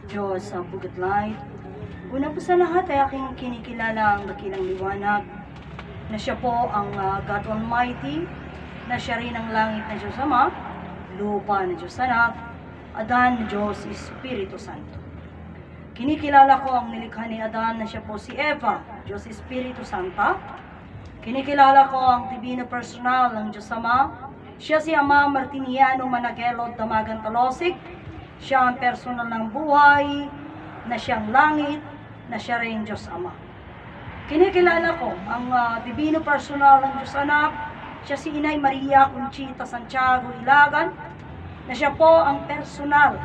Diyos sa Pugat Light, una po sa lahat ay aking kinikilala ang dakilang liwanag, na siya po ang God Almighty, na siya rin ang langit na Diyos Ama, lupa na Diyos Anak, Adan na Diyos Espiritu Santo. Kinikilala ko ang nilikha ni Adan na siya po si Eva, Diyos Espiritu Santa. Kinikilala ko ang divino personal ng Diyos Ama. Siya si Ama Martiniano Managelod Damagan Talosik. Siya ang personal ng buhay, na siyang langit, na siya rin Diyos Ama. Kinikilala ko ang divino personal ng Diyos Anak. Siya si Inay Maria Conchita Santiago Ilagan, na siya po ang personal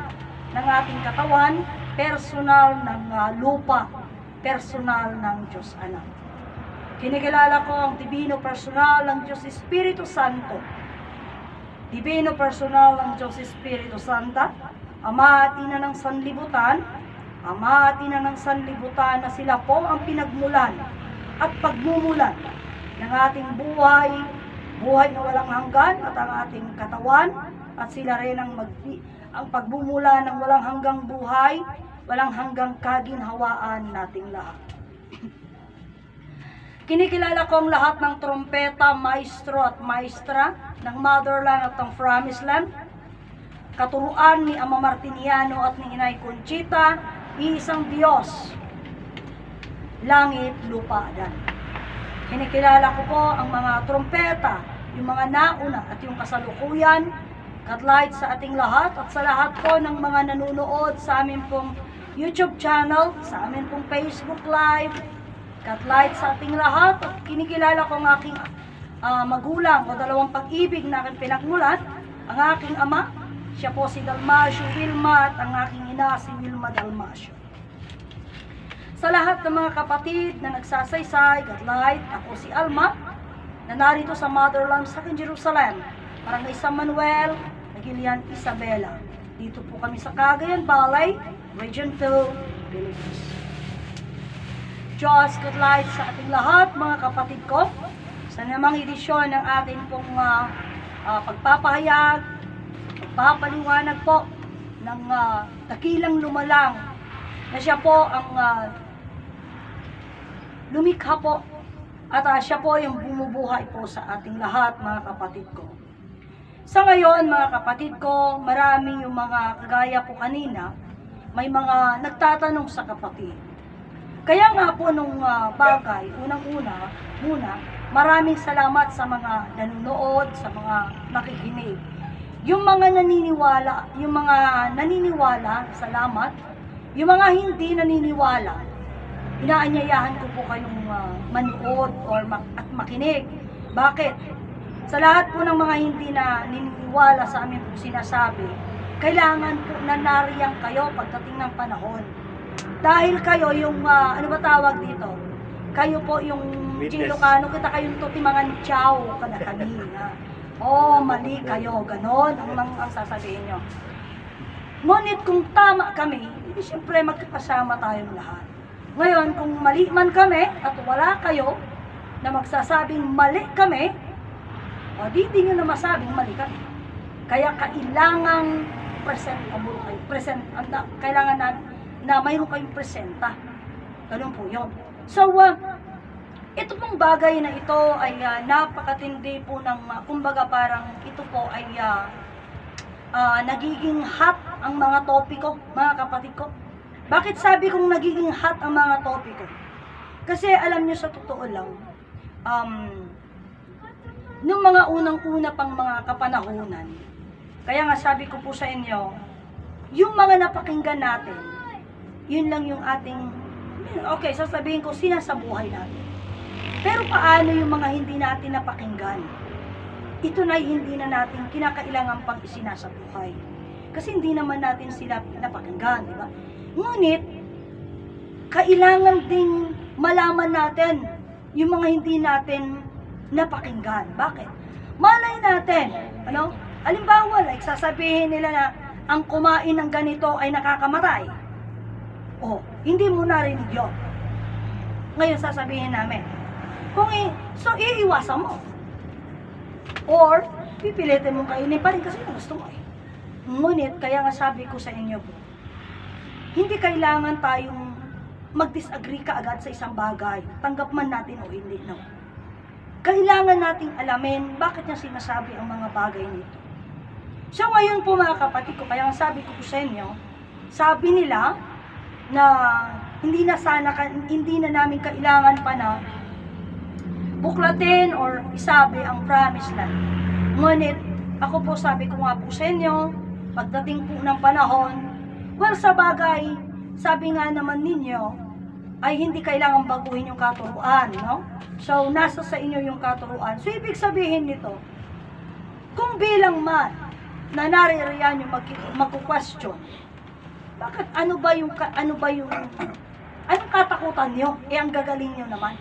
ng ating katawan, personal ng lupa, personal ng Diyos Anak. Kinikilala ko ang divino personal ng Diyos Espiritu Santo. Divino personal ng Diyos Espiritu Santa, Ama at Ina ng Sanlibutan, Ama at Ina ng Sanlibutan, na sila po ang pinagmulan at pagmumulan ng ating buhay, buhay na walang hanggan at ang ating katawan, at sila rin ang pagmumula ng walang hanggang buhay, walang hanggang kaginhawaan nating lahat. Kinikilala ko ang lahat ng trompeta, maestro at maestra ng Motherland at ng Promised Land, katuruan ni Ama Martiniano at ni Inay Conchita, iisang Diyos, langit, lupa, adan. Kinikilala ko po ang mga trompeta, yung mga nauna at yung kasalukuyan, Katlight sa ating lahat at sa lahat po ng mga nanonood sa amin pong YouTube channel, sa amin pong Facebook Live, Katlight sa ating lahat. At kinikilala ko ang aking magulang o dalawang pag-ibig na aking pinagmulan, ang aking ama, siya po si Dalmasio Wilma, at ang aking ina si Wilma Dalmasio. Sa lahat ng mga kapatid na nagsasaysay, Katlight, ako si Alma, na narito sa Motherland sa Jerusalem, Barangay San Manuel, Nagilian, Isabela. Dito po kami sa Cagayan Valley, Region 2, Philippines. Diyos, good light sa ating lahat, mga kapatid ko. Sa namang edisyon ng ating pong pagpapahayag, pagpapaliwanag po ng dakilang lumalang, na siya po ang lumikha po, at siya po yung bumubuhay po sa ating lahat, mga kapatid ko. Sa ngayon, mga kapatid ko, marami yung mga kagaya po kanina, may mga nagtatanong sa kapatid. Kaya nga po nung bagay, muna, maraming salamat sa mga nanonood, sa mga nakikinig. Yung mga naniniwala, salamat. Yung mga hindi naniniwala, inaanyayahan ko po kayong manood at makinig. Bakit? Sa lahat po ng mga hindi na naniniwala sa amin po sinasabi, kailangan po na nariyang kayo pagdating ng panahon. Dahil kayo yung, ano ba tawag dito? Kayo po yung Ilocano, kita kayong tutimangan chow kada kanina. Oh, mali kayo, ganon ang sasabihin nyo. Ngunit kung tama kami, hindi siyempre magkakasama tayong lahat. Ngayon, kung mali man kami at wala kayo na magsasabing mali kami, o di nyo na masabing mali kami. Kaya kailangang presentable kayo. Kailangan na mayroon kayong presenta. Ganun po yun. So, ito pong bagay na ito ay napakatindi po ng, kumbaga parang ito po ay nagiging hot ang mga topiko, mga kapatid ko. Bakit sabi kong nagiging hot ang mga topiko? Kasi alam nyo, sa totoo lang, nung mga unang-una pang mga kapanahunan, kaya nga sabi ko po sa inyo, yung mga napakinggan natin, yun lang yung ating, okay, sasabihin ko, sinasabuhay natin. Pero paano yung mga hindi natin napakinggan? Ito na hindi na natin kinakailangan pang isinasabuhay. Kasi hindi naman natin sila napakinggan, di ba? Ngunit, kailangan ding malaman natin yung mga hindi natin napakinggan. Bakit? Malay natin, ano? Halimbawa, like, sasabihin nila na ang kumain ng ganito ay nakakamatay. O, hindi mo narinig yun. Ngayon sasabihin namin, so iiwasan mo. Or, pipilitin mong kainin pa rin kasi gusto mo eh. Ngunit, kaya nga sabi ko sa inyo, hindi kailangan tayong mag-disagree kaagad sa isang bagay. Tanggap man natin o hindi, no? Kailangan nating alamin bakit niya sinasabi ang mga bagay nito. So ngayon po mga kapatid ko, kaya sabi ko po sa inyo, sabi nila na hindi na namin kailangan pa na buklatin or isabi ang promised land. Ngunit ako po sabi ko nga po sa inyo, pagdating po ng panahon, well, sa bagay, sabi nga naman ninyo, ay hindi kailangan baguhin yung katuruan, no? So, nasa sa inyo yung katuruan. So, ibig sabihin nito, kung bilang man na naririyan yung magku-question, bakit anong katakutan nyo? Eh, ang gagaling nyo naman.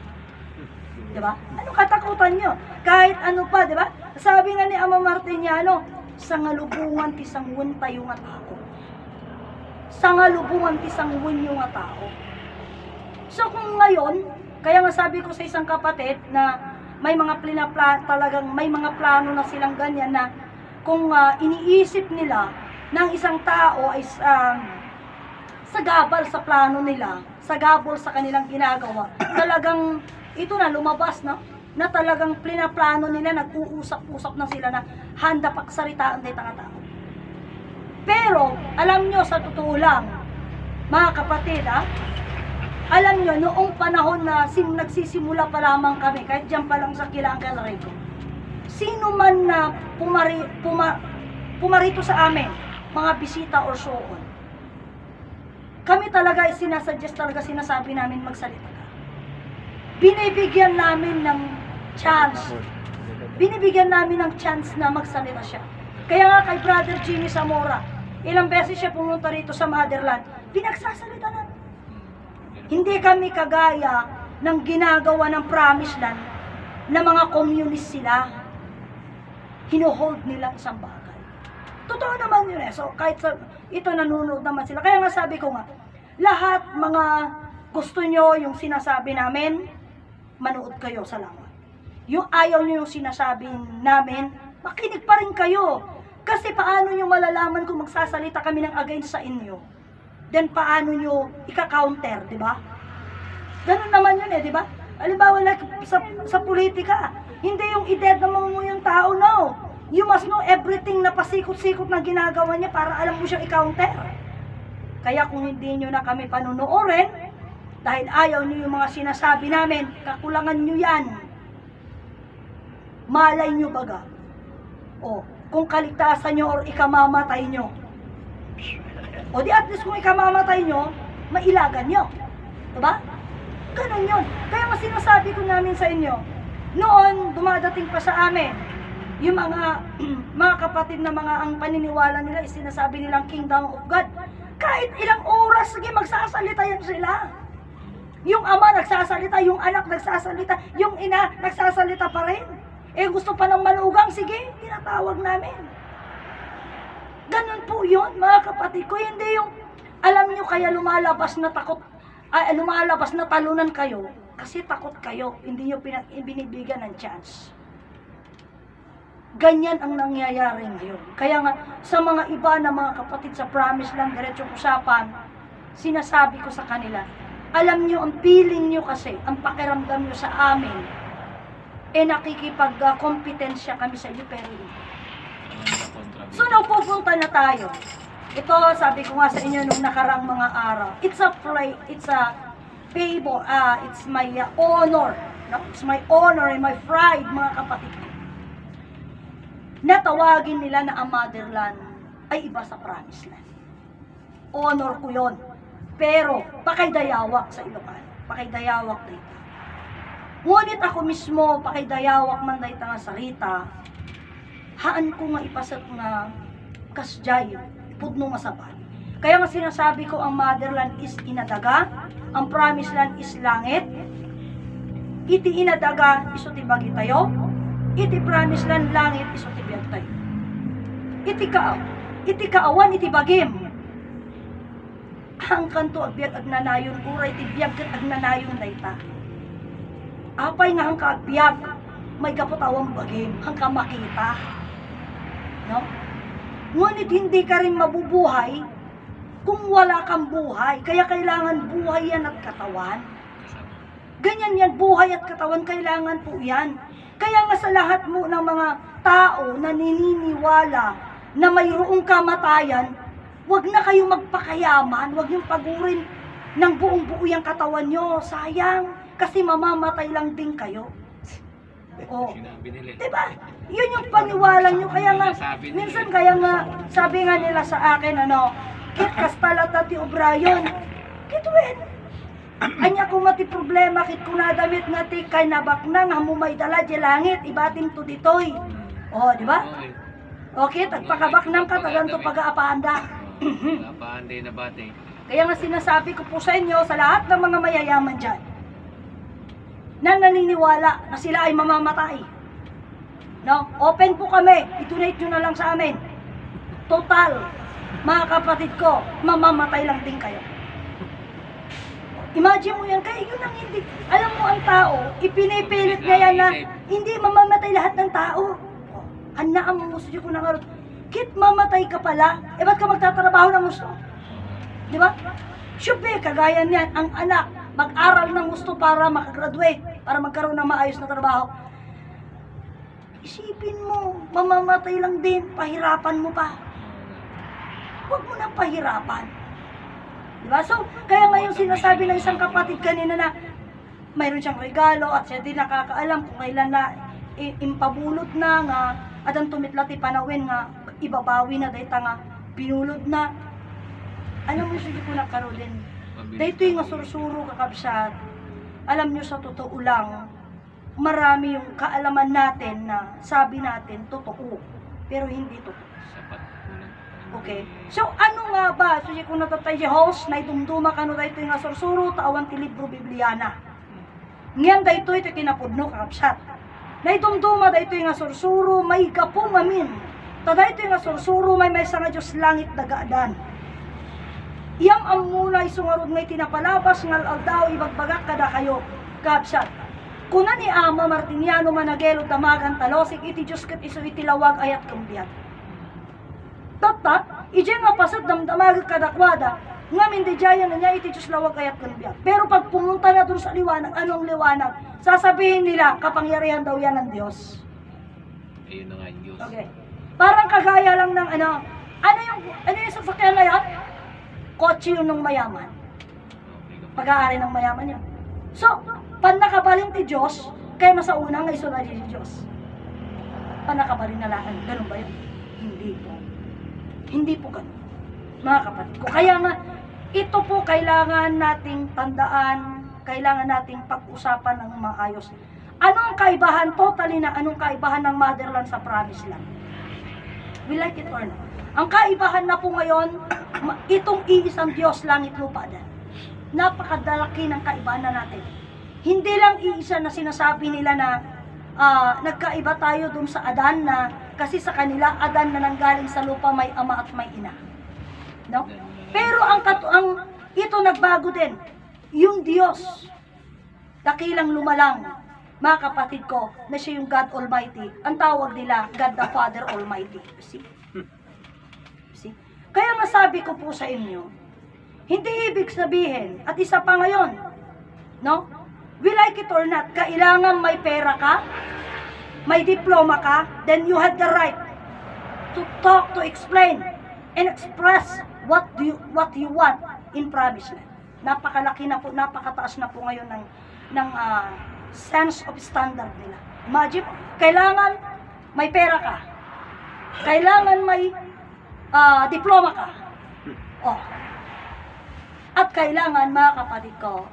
Diba? Anong katakutan nyo? Kahit ano pa, diba? Sabi nga ni Ama Martiniano, sa ngalubungan tisang wun tayo nga tao. Sa ngalubungan tisang wun yung nga tao. So kung ngayon, kaya nga sabi ko sa isang kapatid na may mga talagang may mga plano na silang ganyan na kung iniisip nila ng isang tao ay sagabal sa plano nila, sagabal sa kanilang ginagawa, talagang ito na lumabas na talagang plano nila, nag-uusap-usap na sila na handa pagsaritaan tayo tao. Pero alam nyo, sa totoo lang, mga kapatid, alam nyo, noong panahon na nagsisimula pa lamang kami, kahit dyan pa lang sa Kilaang Canarego, sino man na pumarito sa amin, mga bisita or so on, kami talaga, sinasuggest talaga, sinasabi namin magsalita ka. Binibigyan namin ng chance. Binibigyan namin ng chance na magsalita siya. Kaya nga kay Brother Jimmy Zamora, ilang beses siya pumunta rito sa Motherland, pinagsasalita namin. Hindi kami kagaya ng ginagawa ng Promised Land na mga communist sila. Hinohold nila isang bagay. Totoo naman yun eh. So kahit ito nanonood naman sila. Kaya nga sabi ko nga, lahat mga gusto nyo yung sinasabi namin, manood kayo, salamat. Yung ayaw nyo yung sinasabi namin, makinig pa rin kayo. Kasi paano nyo malalaman kung magsasalita kami ng against sa inyo? Then paano nyo ika-counter, di ba? Ganun naman yun eh, di ba? Halimbawa like, sa politika, hindi yung i-dead naman mo yung tao, no. You must know everything na pasikot-sikot na ginagawa niya para alam mo siyang i-counter. Kaya kung hindi nyo na kami panunuorin, dahil ayaw nyo yung mga sinasabi namin, kakulangan nyo yan. Malay nyo baga. O, kung kaligtasan nyo or ikamamatay nyo. O di at least kung ikamamatay nyo, mailagan nyo. Diba? Ganun yun. Kaya nga sinasabi ko namin sa inyo, noon dumadating pa sa amin, yung mga kapatid na mga ang paniniwala nila, sinasabi nilang Kingdom of God. Kahit ilang oras, sige, magsasalita yan sila. Yung ama nagsasalita, yung anak nagsasalita, yung ina nagsasalita pa rin. Eh gusto pa ng malugang, sige, tinatawag namin. Ganun po yun, mga kapatid ko. Hindi yung, alam nyo kaya lumalabas na takot, lumalabas na talunan kayo, kasi takot kayo, hindi nyo binibigyan ng chance. Ganyan ang nangyayari ngayon. Kaya nga, sa mga iba na mga kapatid sa Promised Land, diretsong usapan, sinasabi ko sa kanila, alam nyo, ang feeling nyo kasi, ang pakiramdam nyo sa amin, nakikipag-kompetensya kami sa iyo, pero so, napupunta na tayo. Ito, sabi ko nga sa inyo nung nakarang mga araw, it's a favor, it's my honor, it's my honor and my pride, mga kapatid ko. Natawagin nila na ang Motherland ay iba sa Promised Land. Honor ko yon. Pero, pakiydayawak sa Ilocano. Pakiydayawak dito. Ngunit ako mismo, pakiydayawak man dahil nga salita, haan ko nga ipasat nga kasjay, pudno nga saban. Kaya nga sinasabi ko, ang Motherland is inadaga, ang Promised Land is langit, iti inadaga, iso tibagi tayo, iti Promised Land langit, iso tibiyag tayo. Iti kaawan, iti bagim, ang kanto agbyag agnanayon, uray tibiyag kat agnanayon dayta. Apay nga hang kaagbyag, may kaputawang bagim, hang kamakita. No? Ngunit hindi ka rin mabubuhay kung wala kang buhay. Kaya kailangan buhay yan at katawan. Ganyan yan, buhay at katawan, kailangan po yan. Kaya nga sa lahat mo ng mga tao na naniniwala na mayroong kamatayan, wag na kayong magpakayaman, wag niyong pagurin ng buong buo yung katawan nyo. Sayang, kasi mamamatay lang din kayo. Oh, diba? Yun yung paniwala nyo. Kaya nga, minsan kaya nga, sabi nga nila sa akin, kit kastalata ti obrayon. Kitwen. Anya kung mati problema, kit kung nadamit nga ti kay nabak na nga humumay dala di langit, ibatim to ditoy. Oh, diba? Okay, tagpakabak nang katagan to pag-aapanda. Apanday na bate. Kaya nga sinasabi ko po sa inyo, sa lahat ng mga mayayaman dyan, na naniniwala na sila ay mamamatay. No? Open po kami. I-donate nyo na lang sa amin. Total, mga kapatid ko, mamamatay lang din kayo. Imagine mo yan, kaya yun ang hindi. Alam mo ang tao, ipinipilit niya yan na hindi mamamatay lahat ng tao. Anaan mo gusto ko na nga, kit mamatay ka pala, ba't ka magtatrabaho ng gusto? Di ba? Syempre, kagaya niyan, ang anak, mag-aral ng gusto para makagraduate, para magkaroon ng maayos na trabaho. Isipin mo, mamamatay lang din, pahirapan mo pa. Huwag mo nang pahirapan. Diba? So, kaya ngayon sinasabi ng isang kapatid kanina na mayroon siyang regalo at siya din nakakaalam kung kailan na impabulot na nga at ang tumitlati panawin nga ibabawi na dahil nga pinulot na. Alam mo, sige ko na karolin. Dahito yung sursuro kakabsat. Alam nyo sa totoo lang, marami yung kaalaman natin na sabi natin totoo, pero hindi totoo. Okay. So, ano nga ba? So, kung natatay si host, na itumduma ka no dahito yung sursuro, tawan ti libro Bibliana. Ngayon dahito ito kinapudno kakabsat. Na itumduma dahito yung sursuro, may gapong amin. Ta dahito yung sursuro, may sa nga Diyos langit nagaadan. Iyam ang muna isungarod ngay tinapalabas ngal aldaw ibagbagak kada kayo kakabsat. Kuna ni Ama Martiniano Managelo damagan talosik iti Diyos ket isu iti lawag ayat kambiat. Tatat, ije nga pasat damdamag kadakwada, nga mindijaya na niya iti Diyos lawag ayat kambiat. Pero pag pumunta na dun sa liwanag, anong liwanag? Sasabihin nila, kapangyarihan daw yan ng Diyos. Ayun na nga yung Diyos. Okay. Parang kagaya lang ng ano yung sasakyan na yan? Kotse yun ng mayaman. Pag-aari ng mayaman yun. So, pan nakabalin ti Diyos, kaya masauna nga isunod si Diyos. Pan nakabalin na lang, ganun ba yun? Hindi po. Hindi po ganun, mga kapatid ko. Kaya nga, ito po kailangan nating tandaan, kailangan nating pag-usapan ng maayos. Anong kaibahan, totally na anong kaibahan ng motherland sa promised land? We like it or not? Ang kaibahan na po ngayon, itong iisang Diyos, langit lupa din. Napakadalaki ng kaibahan na natin. Hindi lang iisa na sinasabi nila na nagkaiba tayo dun sa Adan na kasi sa kanila Adan na nanggaling sa lupa may ama at may ina. No? Pero ito nagbago din. Yung Diyos, dakilang lumalang, mga kapatid ko, na siya yung God Almighty. Ang tawag nila, God the Father Almighty. See? See? Kaya masabi ko po sa inyo, hindi ibig sabihin, at isa pa ngayon, no? We like it or not, kailangan may pera ka, may diploma ka, then you have the right to talk, to explain, and express what you want in promised land. Napakalaki na po, napakataas na po ngayon ng sense of standard nila. Imagine, kailangan may pera ka, kailangan may diploma ka, at kailangan, mga kapatid ko,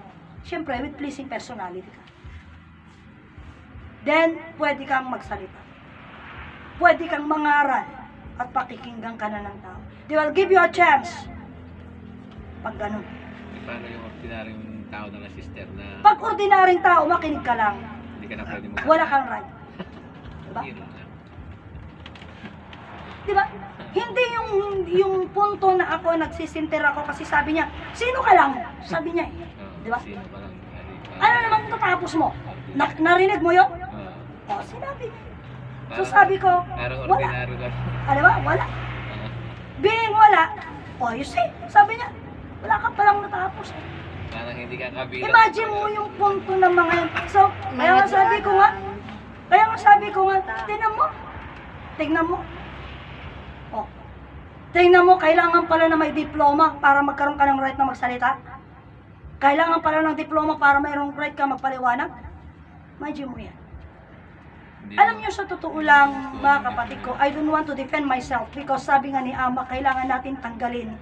syempre, with pleasing personality ka. Then, pwede kang magsalita. Pwede kang mangaral at pakikinggan ka na ng tao. They will give you a chance. Pag ganun. Paano yung ordinaryong tao na sister na... Pag ordinaryong tao, makinig ka lang. Hindi ka na pwede Wala kang right. Diba? Diba? Hindi yung punto na ako, nagsisinter ako kasi sabi niya, sino ka lang? Sabi niya eh. Diba? Sino ka lang? Ano naman tatapos mo? Narinig mo yun? Sinabi niya. So sabi ko, wala. Alam ba? Wala. Being wala, O, you see, sabi niya, wala ka palang natapos eh. Parang hindi ka kabilang. Imagine mo yung punto ng mga yan. So, kaya nga sabi ko nga, tingnan mo. O, tingnan mo, kailangan pala na may diploma para magkaroon ka ng right na magsalita. Kailangan pala ng diploma para mayroong right ka magpaliwanag. Imagine mo yan. Alam niyo, sa totoo lang, mga kapatid ko, I don't want to defend myself because sabi nga ni Ama, kailangan natin tanggalin.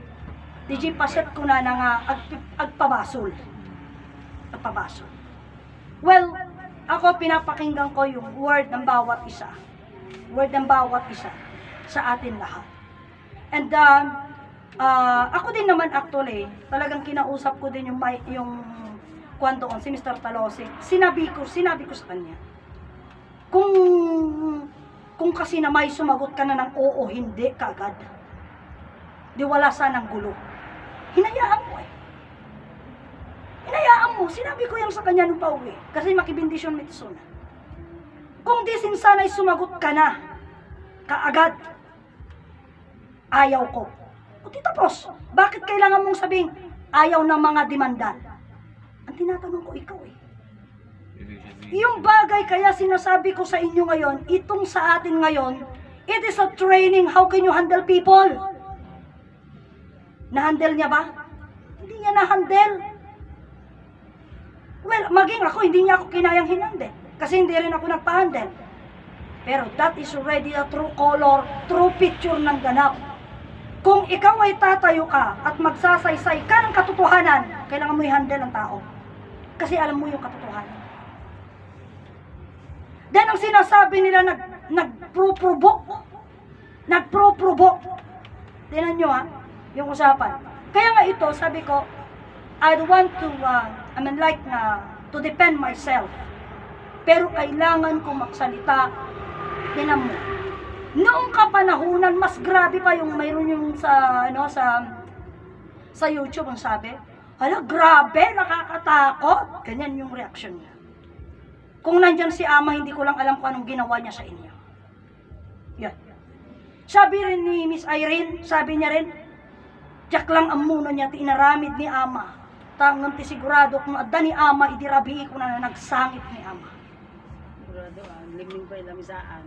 DJ paset ko na nga agpabasol. Agpabasol. Well, ako pinapakinggan ko yung word ng bawat isa. Word ng bawat isa sa atin lahat. And ako din naman actually, talagang kinausap ko din yung kwantoon, si Mr. Talosik. Sinabi ko sa kanya, kung kasi na may sumagot ka na ng oo, hindi kaagad. Di wala sanang gulo. Hinayaan mo eh. Hinayaan mo. Sinabi ko yan sa kanya nung pauwi. Kasi makibindisyon mitisona. Kung di sinsanay sumagot ka na, kaagad, ayaw ko. O di tapos, bakit kailangan mong sabing ayaw ng mga demandan? Ang tinatanong ko, ikaw eh. Yung bagay kaya sinasabi ko sa inyo ngayon, itong sa atin ngayon, it is a training, how can you handle people? Na-handle niya ba? Hindi niya na-handle. Well, maging ako, hindi niya ako kinayang hinande. Kasi hindi rin ako nagpa-handle. Pero that is already a true color, true picture ng ganap. Kung ikaw ay tatayo ka at magsasaysay ka ng katotohanan, kailangan mo i-handle ang tao. Kasi alam mo yung katotohanan. Then ang sinasabi nila, nagpro-provoke. Tingnan nyo yung usapan. Kaya nga ito, sabi ko, I want to, to defend myself. Pero kailangan ko magsalita. Tingnan mo. Noong kapanahunan, mas grabe pa yung mayroon yung sa YouTube ang sabi, hala, grabe, nakakatakot. Ganyan yung reaction niya. Kung nandyan si Ama, hindi ko lang alam kung anong ginawa niya sa inyo. Yan. Sabi rin ni Miss Irene, sabi niya rin, tiyak lang ang muno niya, tinaramid ni Ama. Tangang ti sigurado, kung adda ni Ama, idirabii ko na nagsangit ni Ama. Sigurado, liming pa ilang isaan.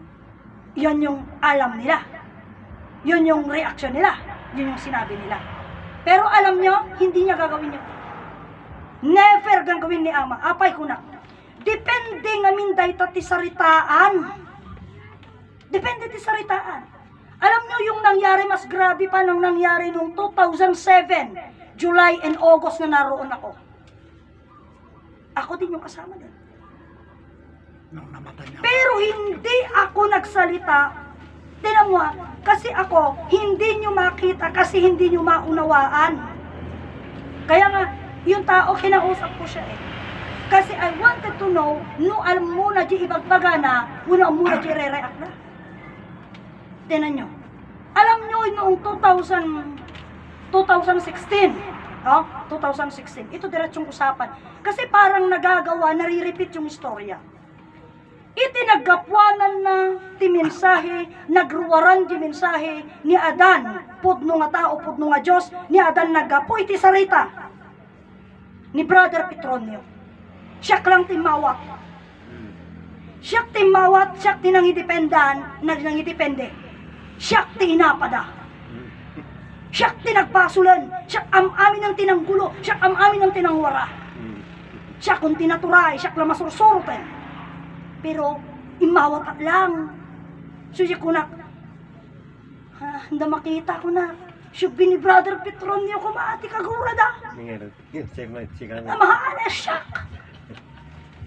Yan yung alam nila. Yun yung reaction nila. Yun yung sinabi nila. Pero alam nyo, hindi niya gagawin yun. Never gagawin ni Ama. Apay ko na. Depende nga minday ti saritaan. Depende ti saritaan. Alam nyo yung nangyari, mas grabe pa nung nangyari nung 2007, July and August na naroon ako. Ako din yung kasama doon. Pero hindi ako nagsalita. Tinan mo, kasi ako, hindi nyo makita, kasi hindi nyo maunawaan. Kaya nga, yung tao, kinausap ko siya eh. Kasi I wanted to know, no alam mo na di ibagbaga na, muna di re-react na. Tinan nyo. Alam nyo, noong 2016, 2016, ito diretsong usapan. Kasi parang nagagawa, nare-repeat yung istorya. Itinagapwanan na ti mensahe, nagruwaran ti mensahe ni Adan, pudno nga tao, pudno nga Diyos, ni Adan nagapo iti sarita ni Brother Petronio. Siyak lang timawat. Siyak timawat, siyak tinangidependan, nangidepende. Siyak tinapada. Siyak tinagpasulan, siyak amin ang tinanggulo, siyak amin ang tinangwara. Siyak kung tinaturay, siyak lang masursurutin. Pero, imawat at lang. Susi ko na, handa makita ko na, syubi ni Brother Petronio kumaati kagura da. Namahaan na siyak.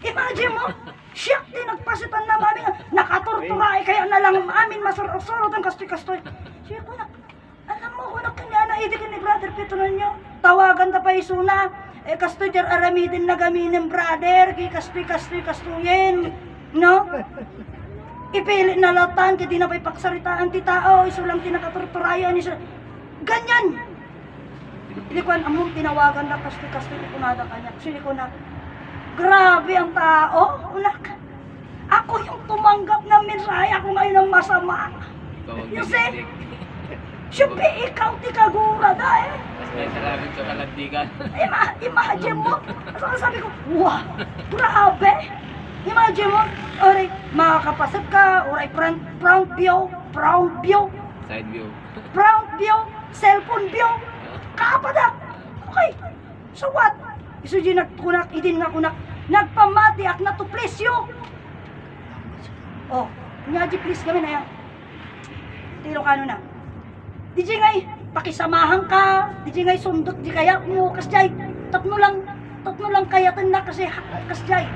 Imagine mo, siyak din nagpasitan na mami, nakatorturay, kaya na lang amin masursurutin kastoy-kastoy. Susi ko na, alam mo ko na kanya na idikin ni Brother Petronio, tawagan ta pa isuna, kastoy jar aramidin na gaminin brother, kay kastoy-kastoyin. No? Ipilit na latan, kaya di na pa'y paksaritaan ti tao, isulang tinakatorturayan, ganyan. Hindi ko among tinawagan na kastoy-kastoy, ikunada kanya. Sili ko na, grabe ang tao, unak. Ako yung tumanggap ng mensahe, ako ngayon ang masama. You see? Siyempre, ikaw ti kagura da eh. Mas may salamin ka kalandigan. Imagine mo. So, sabi ko, wow, grabe. Imagine mo, oray, makakapasag ka, oray, front view, Side view. cellphone view, kaapadak. Okay, so what? Isu di nagkunak, idin nga kunak, nagpamati ak na to please you. Oh, nga di please kami na yan. Tiro kano na. Di di ngay, pakisamahan ka, di di ngay sundot di kaya mo, kasjay, tatno lang kaya na kasi kasjay.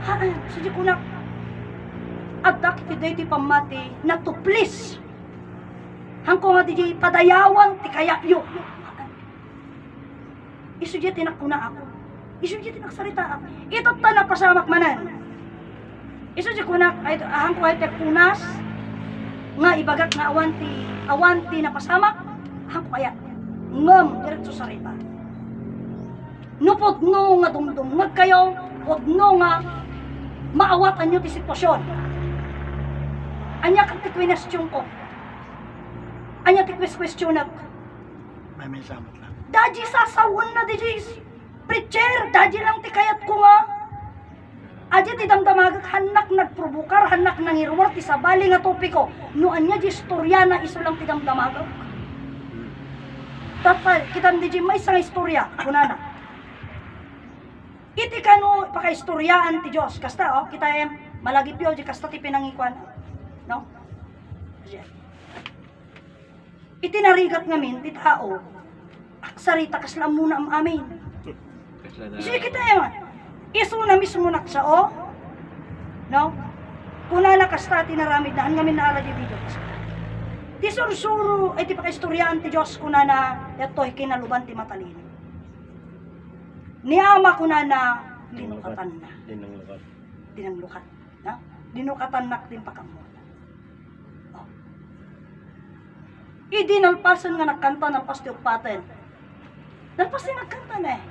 Haan, so di kunak, adak ti pamati na to please. Hangko nga di padayawan ti kaya yo. Isu di tinakuna ako. Isu di tinaksarita ako. Ito ta na pasamak manan. Isu di kunak ay hangko ay te punas nga ibagat nga awanti na pasamak hangko kaya ngam diretso sarita. Nupod no nga dumdum kayo, wag no nga maawatan nyo ti sitwasyon. Anya kang tikwinestyon ko. Anya tikwes-question ako. May samot lang. Daji sasawan na di preacher, daji lang ti kayat ko nga. Aja ti damdamagak hanak nagprovokar, hanak nangirwar ti sabali nga topiko. No anya di istorya na iso lang ti damdamagak. Tapal, kitam di may isang istorya, kunana. Iti kano pakaistoryaan ti Diyos. Kasta, kita malagi piyo, di kasta ti pinangikuan. No? Iti narigat ngamin, ti tao, aksarita kasla muna ang amin. Sige kita iso na mismo naksao, no? Kuna na kasta ti naramid na, ngamin na ala di video. Ti sursuro, ay ti pakaistoryaan ti Diyos kuna na, eto'y kinaluban ti matalino. Ni ama ko na linukatan na. Dinanglukat. Na? Dinukatan na din pakamo. Oh. Idinalpasan nga nagkanta ng pastiyok paten. Nalpas din nagkanta na eh.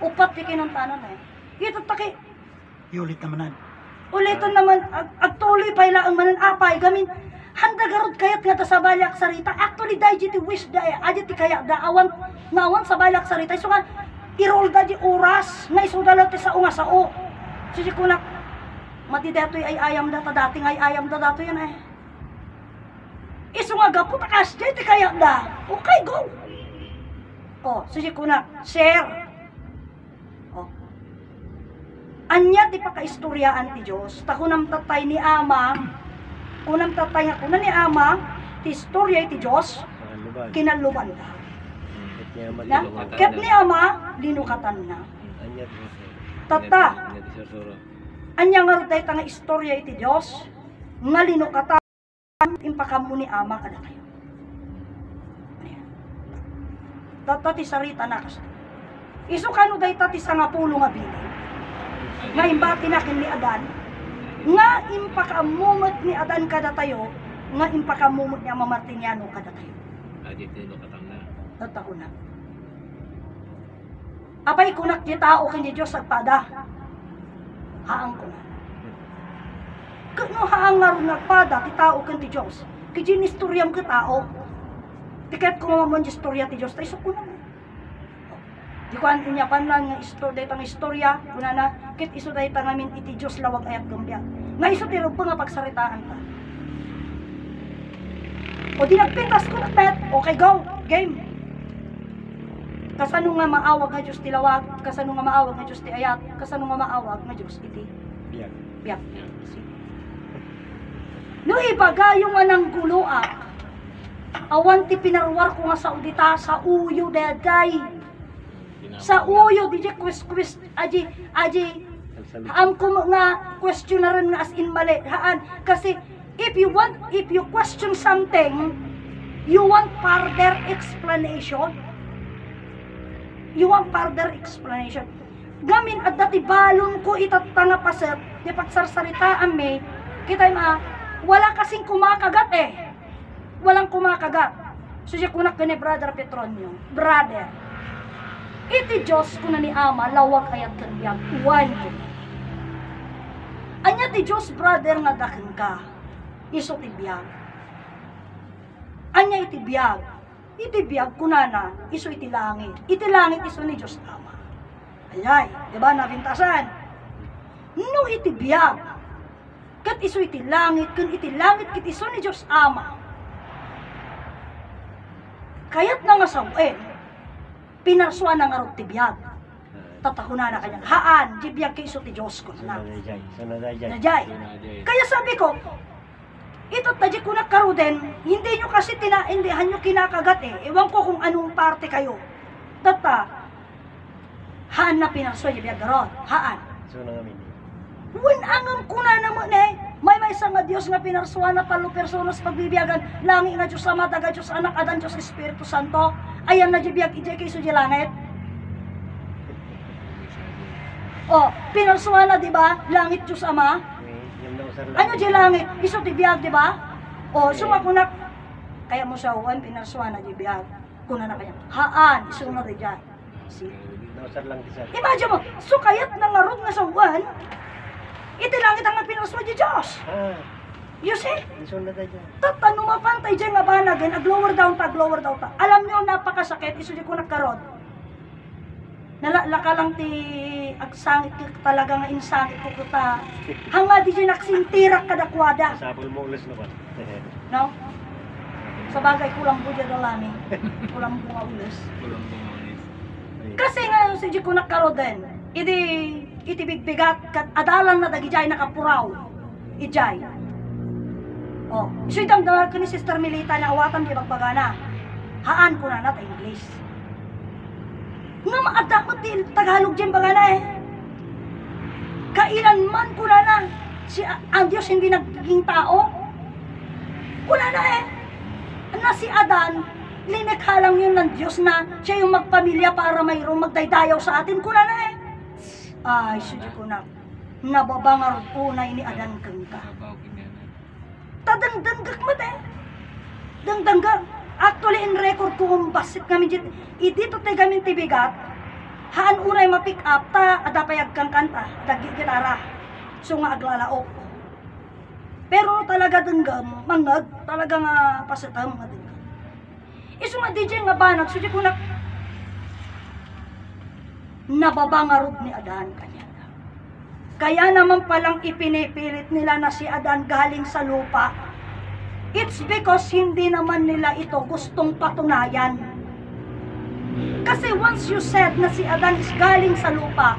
Upat di kinuntanan eh. Ito taki. Iulit naman. Ulitan naman, agtuloy pa ila ang mananapay. Gamin, handa garod kayat nga ta sa balyak sarita. Actually, dahil ti wish dahil, adit ti kaya da awan sa balyak sarita. So nga, irol da di oras nga isudala ti sa unga sao. So si kunak mati datoy ay ayam data dating ay ayam da dato yan eh. Isu nga gapo takas di ti kaya da. Okay, go. Oh, so si kunak share. Oh. Anya ti pakaistoryaan ti Dios. Ta kunam tatay ni ama. Kunam tatay nga kunan ni ama ti istorya ti Dios. Kinaluban da. Na, ket ni ama, linukatan na. Tata, anya nga ruday nga istorya iti Diyos, nga linukatan, impakamu ni ama kada kayo. Tata ti sarita na kasi. Isu kano day tati sa nga pulo nga bilin. Nga imbati na kin ni Adan, nga impakamumot ni Adan kada tayo, nga impakamumot ni Ama Martiniano kada tayo. Adit linukatan na. Tata ko na. Apay kunak di tao kini Diyos agpada. Haang ko na. Kano haang nga rin nagpada ti tao kini Diyos. Kaya istoryam ka tao. Tiket ko mamon di istorya ti Diyos. Tayo ko na. Di ko an inya pan lang nga istorya. Kuna na. Kit iso dahi tangamin iti Diyos lawag ayat gambyan. Nga iso tiro pa nga pagsaritaan ka. O di nagpintas ko na pet. Okay, go. Game. Kasano nga maawag nga Diyos ti lawag, kasano nga maawag nga Diyos ti ayat, kasano nga maawag nga Diyos iti biyak. No ibaga yung anang guloak, awan ti pinarwar ko nga sa udita, sa uyo daday. Sa uyo, di quest, aji, haam ko nga question na rin nga as in mali, haan, kasi if you question something, you want further explanation. Gamin at dati balon ko itatanga paset, di pagsarsaritaan me, kita wala kasing kumakagat eh. Walang kumakagat. So siya kunak ka ni Brother Petronio, brother, iti Diyos ko na ni Ama, lawag ayat kanbiyag, uwan ko. Anya ti Diyos, brother, nga dakin ka, iso ti biyag. Anya iti biyag, iti biyag kunana, iso iti langit. Iti langit iso ni Diyos Ama. Ayay, di ba nabintasan? No iti biyag, kat iso iti langit, kun iti langit kit iso ni Diyos Ama. Kaya't nga sawin, pinarsuan na nga ti biyag. Tatakuna na kanyang haan, di biyag kay iso ti Diyos ko na. Najay. Kaya sabi ko, ito tadya ko nagkaruden, hindi nyo kasi tinaindihan nyo kinakagat eh. Ewan ko kung anong parte kayo. Data, haan na pinarsuan, di biyag garon. Haan. So na kami. Wen angam kuna naman eh. May isa nga Diyos nga pinarsuan na 3 personas pagbibiyagan. Langi nga Diyos Ama, daga Diyos Anak, adan Diyos Espiritu Santo. Ayan na di biyag ijay kay iso di langit. O, pinarsuan na di ba? Langit Diyos Ama. Ano di langit? Iso di biyag di ba? O, sumakunak. Kaya mo sa uwan, pinarsuan na di biyag. Kuna na kanya. Haan, iso na di dyan. See? Imagine mo, so kaya't nangarod nga sa uwan, iti langit ang pinarsuan di Diyos. You see? Tatano mapantay dyan nga banagin, ag-lower down ta. Alam nyo, napakasakit, iso di ko nagkarod. Nalaka lang ti agsangit talaga nga insangit ko kuta. Hanga di dyan naksintirak kadakwada. Sabol mo ulas na ba? No? Sa bagay, kulang po dyan dalani. Kulang po nga ulis. Kulang bumanis. Kasi nga si di ko nagkarod din. Iti bigbigat, kat adalan na dagijay nakapuraw. Ijay. Oh, iso itang dawag ko ni Sister Milita na awatan di bagbagana. Haan ko na nata English. Nga maadamot di Tagalog dyan bagana eh. Kailanman ko na ang Diyos hindi nagiging tao. Kuna na eh. Na si Adan, linikha lang yun ng Diyos na siya yung magpamilya para mayroong magdaydayaw sa atin. Kuna na eh. Ay, sudyo ko na. Nababangar po na ini Adan kang ka. Mabaw kinyan. Tadangdanggak mo eh. Dangdanggak. Actually, in record ko kung basit kami dito. Dito tayo kami tibigat. Haan unay ma-pick up ta, adapayag kang kanta, dagi gitara. So nga aglalaok. Pero talaga denggam, mangag, talaga nga pasitam nga denggam. Iso nga DJ nga banag, sudya ko na nababangarod ni Adan kanya. Kaya naman palang ipinipilit nila na si Adan galing sa lupa. It's because hindi naman nila ito gustong patunayan. Kasi once you said na si Adan is galing sa lupa,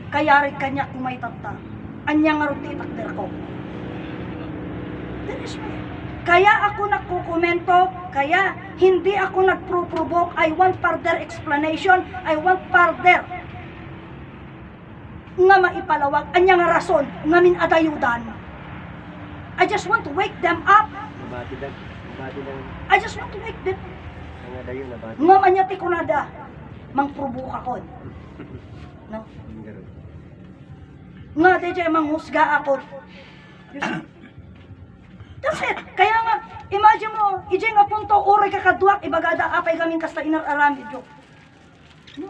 kaya rin kanya kumaytata. Anya nga rin takder ko. That is me. Kaya ako nagkukomento, kaya hindi ako nagpro-provoke. I want further explanation. I want further nga maipalawag. Anya nga rason nga min adayudan. I just want to wake them up. I just want to wake them. Nga manyati ko nada. Mangprovoke ako. No? Nga DJ manghusga ako. You see? That's it. Kaya nga, imagine mo, ije nga punto, oray kakadwak, ibagada apay gaming kasta inararamid yo. No?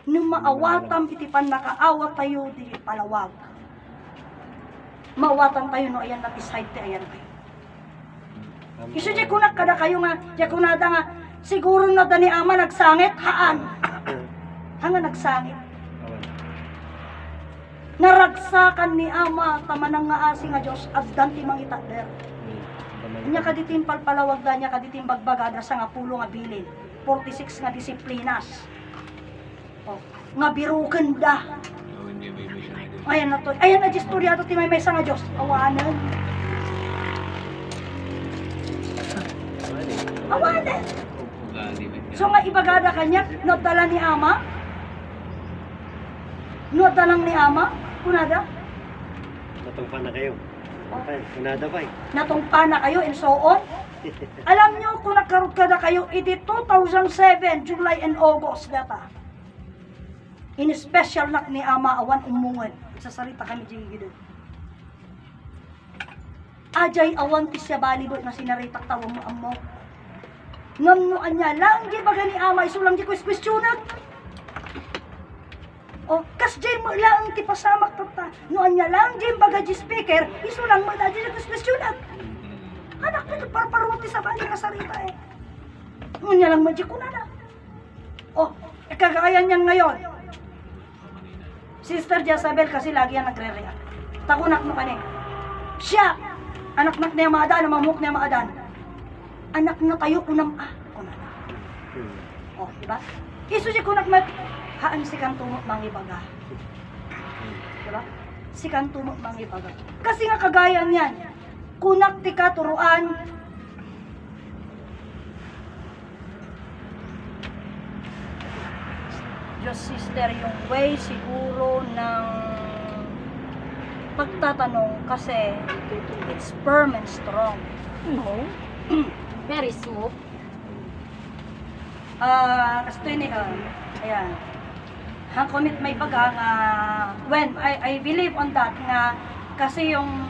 Nung maawatam itipan nakaawat tayo di palawag. Mawatan tayo no, ayan natin side te, ayan tayo. Iso di kunak kada kayo nga, di kunada nga, siguro na dani ama nagsangit, haan. Hanga nagsangit. Naragsakan ni ama, tamanang nga asi nga Diyos, abdan ti mangitader. Nya kaditim palpalawag da niya, kaditim bagbagada sa nga pulo nga bilin. 46 nga disiplinas. Oh, nga biruken da. Oh, hindi may siya na din. Ayan na to. Ayan na istorya to ti may sa nga Diyos. Awanan. Awanan. Ugali man yan. So nga ibagada kanya, nodala ni ama. Nodalang ni ama. Kunada. Natungpa na kayo. Kunada pa eh. Natungpa na kayo and so on. Alam nyo kung nagkaroon ka na kayo, iti 2007, July and August data. In special nak ni ama awan umungan. Sasarita kami dyan. Ajay awan ti siya balibot na sinaritak tawang mo amo. Ngamnuan niya lang di baga ni ama isulang di kwestiyonan. O kas jay mo lang ti pasamak tata. Noan niya lang di baga di speaker isulang mo na di kwestiyonan. Anak nito, parparuti sa bali nga sarita eh. Ngunya lang magic ko na. Oh, kagaya niyan ngayon. Sister Jezabel kasi lagi yan nagre-react. Takunak mo kani. Siya, anak-nak niya maadan, mamuk niya maadan. Anak na tayo kunam kunana. Oh, diba? Isu siya kunak mat, haan si kantumot mangibaga. Diba? Si kantumot mangibaga. Kasi nga kagaya niyan, kunak ti katuruan, Diyos sister yung way siguro ng pagtatanong kasi it's firm and strong. No. Very smooth. Kasto ni ayan. Hang commit may baga nga when I believe on that nga kasi yung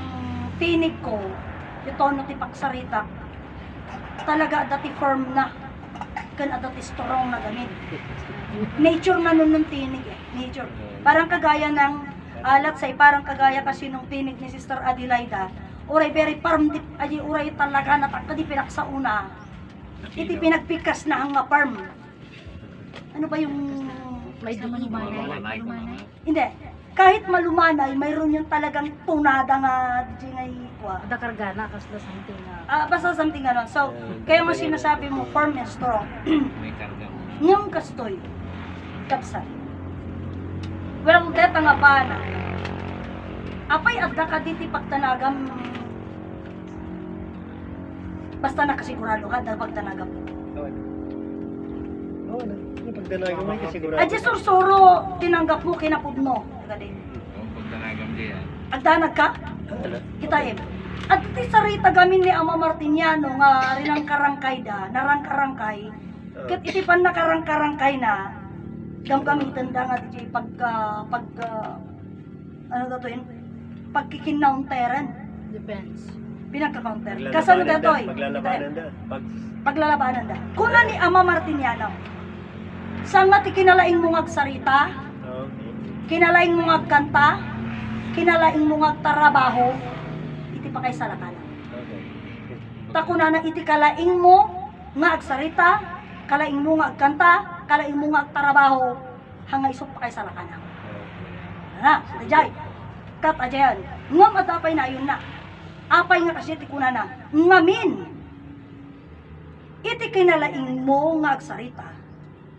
tinig ko, yung tono ti pagsarita talaga dati firm na kan dati strong na gamit. Nature na nun ng tinig eh. Nature. Parang kagaya ng alat say, parang kagaya kasi nung tinig ni Sister Adelaida. Uray very firm, aji uray talaga natakka di pinaksa una. Iti pinagpikas na ang firm. Ano ba yung... May Malumanay. Hindi. Kahit malumanay, mayroon yung talagang tunada nga di ngay kwa. Ada kargana kasla something na. Basta something ano. So, kaya nga sinasabi mo, firm and strong. May karga mo. Ngam kastoy, kapsat. Well, deta nga pa na. Apay adda ka diti pagtanagam. Basta nakasigurado ka dahil pagtanagam. Oo na. Pagdanagan mo kasi sigurado. Adya sursuro, tinanggap mo, kinapod mo. Agadi. O, pagtanagam diyan. Agdanag ka? Kita eh. At ti sarita gamin ni Ama Martiniano nga rinang karangkay da, narang-karangkay. Kat iti pan nakarang-karangkay na, gam-gamitan da nga di ano daw to yun? Pagkikinaunteran. Depends. Pinagka-counter. Kasano da to eh? Paglalabanan da. Paglalabanan da. Kuna ni Ama Martiniano, saan nga ti kinalaing mo ngagsarita, Okay. kinalaing mo ngagkanta, kinalaing mo ngagtarabaho, iti pa kay salakala. Okay. Takuna na iti kalaing mo nga agsarita, kalaing mo nga agkanta, kalaing mo nga agtarabaho, hangay isok pa kay salakana. Na, tajay. Kat ajayan. Ngam adapay na yun na. Apay nga kasi ti kunana. Ngamin. Iti kinalaing mo nga agsarita.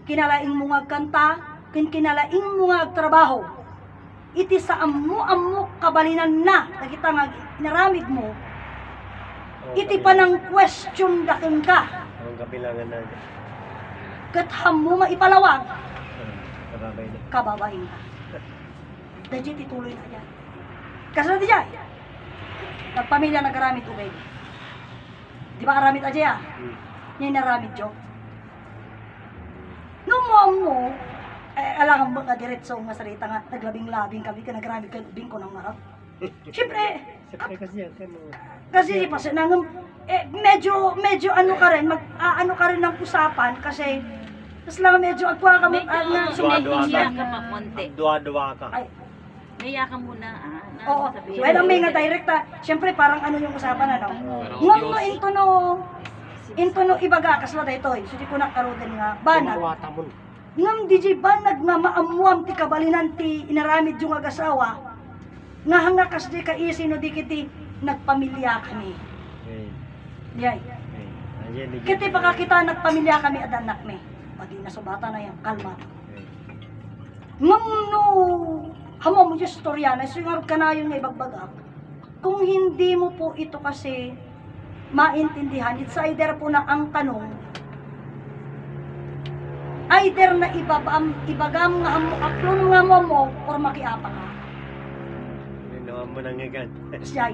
Kinalaing mo nga agkanta, kinalaing mo nga agtrabaho. Iti sa ammo kabalinan na. Nakita nga naramid mo. Iti pa ng question dakin ka. Ang kabilangan na. Katham mo maipalawag. Kababay na. Kababain ka. Dajit ituloy na yan. Kasunod diyan. Nagpamilya nagaramit ubay. Di ba aramit aja ya? Yan naramit jo. Nung mo, alangan mo nga diretso nga sarita nga, naglabing-labing kami ka nagaramit ka bingko ng marap. Siyempre, Siyempre kasi yan. kasi kasi nang medyo ano ka rin, ano ka rin ng usapan kasi tas lang medyo agwa ka mo nga Sumihiya ka pa konti. Dua-dua ka. ay Naiya ka muna oo. Well, ang may nga direkta, syempre parang ano yung usapan ano. Ngam mo into no ibaga kasla daytoy. So di ko nakaroden nga banag. Kumawata mo. Ngam DJ banag nga maamuam ti kabalinan ti inaramid yung agasawa. Nga hanga kas di ka isi no di kiti nagpamilya kami. Okay. Yay. Okay. Ayan, di- Kiti baka kita nagpamilya kami at anak me. Pagi nasubata na yan, kalma. Okay. Ngam no hamo mo yung storya na singarap ka na yun nga ibagbagak. Kung hindi mo po ito kasi maintindihan, it's either po na ang tanong, either na ibagam nga hamo aklon nga mo or makiapa ka. Hindi naman mo nangigan. Siya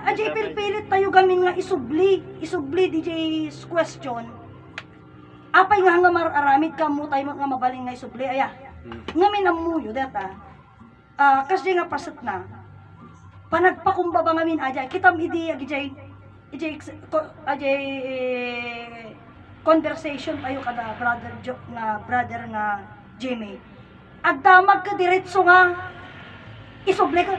ajay pilpilit tayo gamin nga isubli DJ's question. Apay nga nga mararamid ka mo tayo nga mabaling nga isubli, aya. Ngamin ang muyo data. Kasi nga pasat na. Panagpakumbaba ngamin ajay. Kitam idi ajay conversation tayo kada brother nga Jimmy. Agdamag ka diretso nga isubli ka.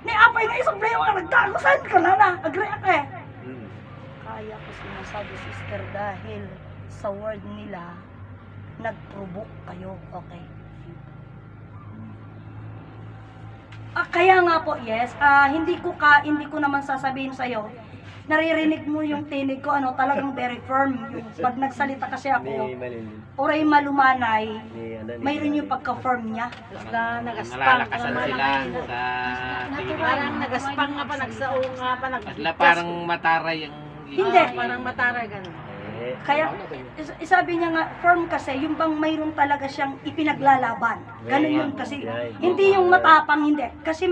Ni apay nga isang playo nga nagtagusan ka na agree ka eh. Hmm. Kaya ko sinasabi, sister, dahil sa word nila, nag-provoke kayo, okay? Kaya nga po, yes, hindi ko naman sasabihin sa'yo, naririnig mo yung tinig ko, talagang very firm. Yung, pag nagsalita kasi Ni ako, Malin. oray malumanay, Ni ano, ni mayroon yung pagka-firm niya. Basta nagaspang. Nalalakasan sila sa Parang nagaspang nga pa, nagsaong nga pa, Sila parang mataray ang Hindi. Parang mataray ganun. Kaya, sabi niya nga, firm kasi, yung bang mayroon talaga siyang ipinaglalaban. Ganun yun kasi. Hindi yung matapang, hindi. Kasi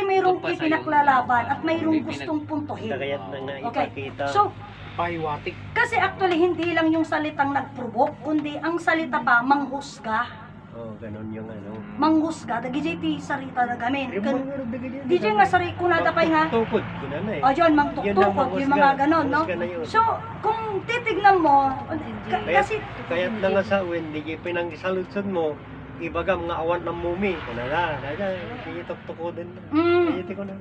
mayroong ipinaglalaban at mayroong gustong puntuhin. Kaya't na nga Okay. ipakita. So, paiwatik. kasi actually, hindi lang yung salitang nag-provoke, kundi ang salita pa, manghusga. Oh, ganun yung ano. Manghusga. Dagi sarita na gamin. DJ nga sari, kunada pa nga. Tukod, kunan na eh. O yun, mangtuktukot, yung mga ganon, no? Manghusga na yun. So, kung titignan mo, kasi, Kaya't na nga sa uwin, di kayo pinangsaludsod mo, ibaga mga awan ng mumi. Kunala, kaya tuktuko din. Kaya ko na.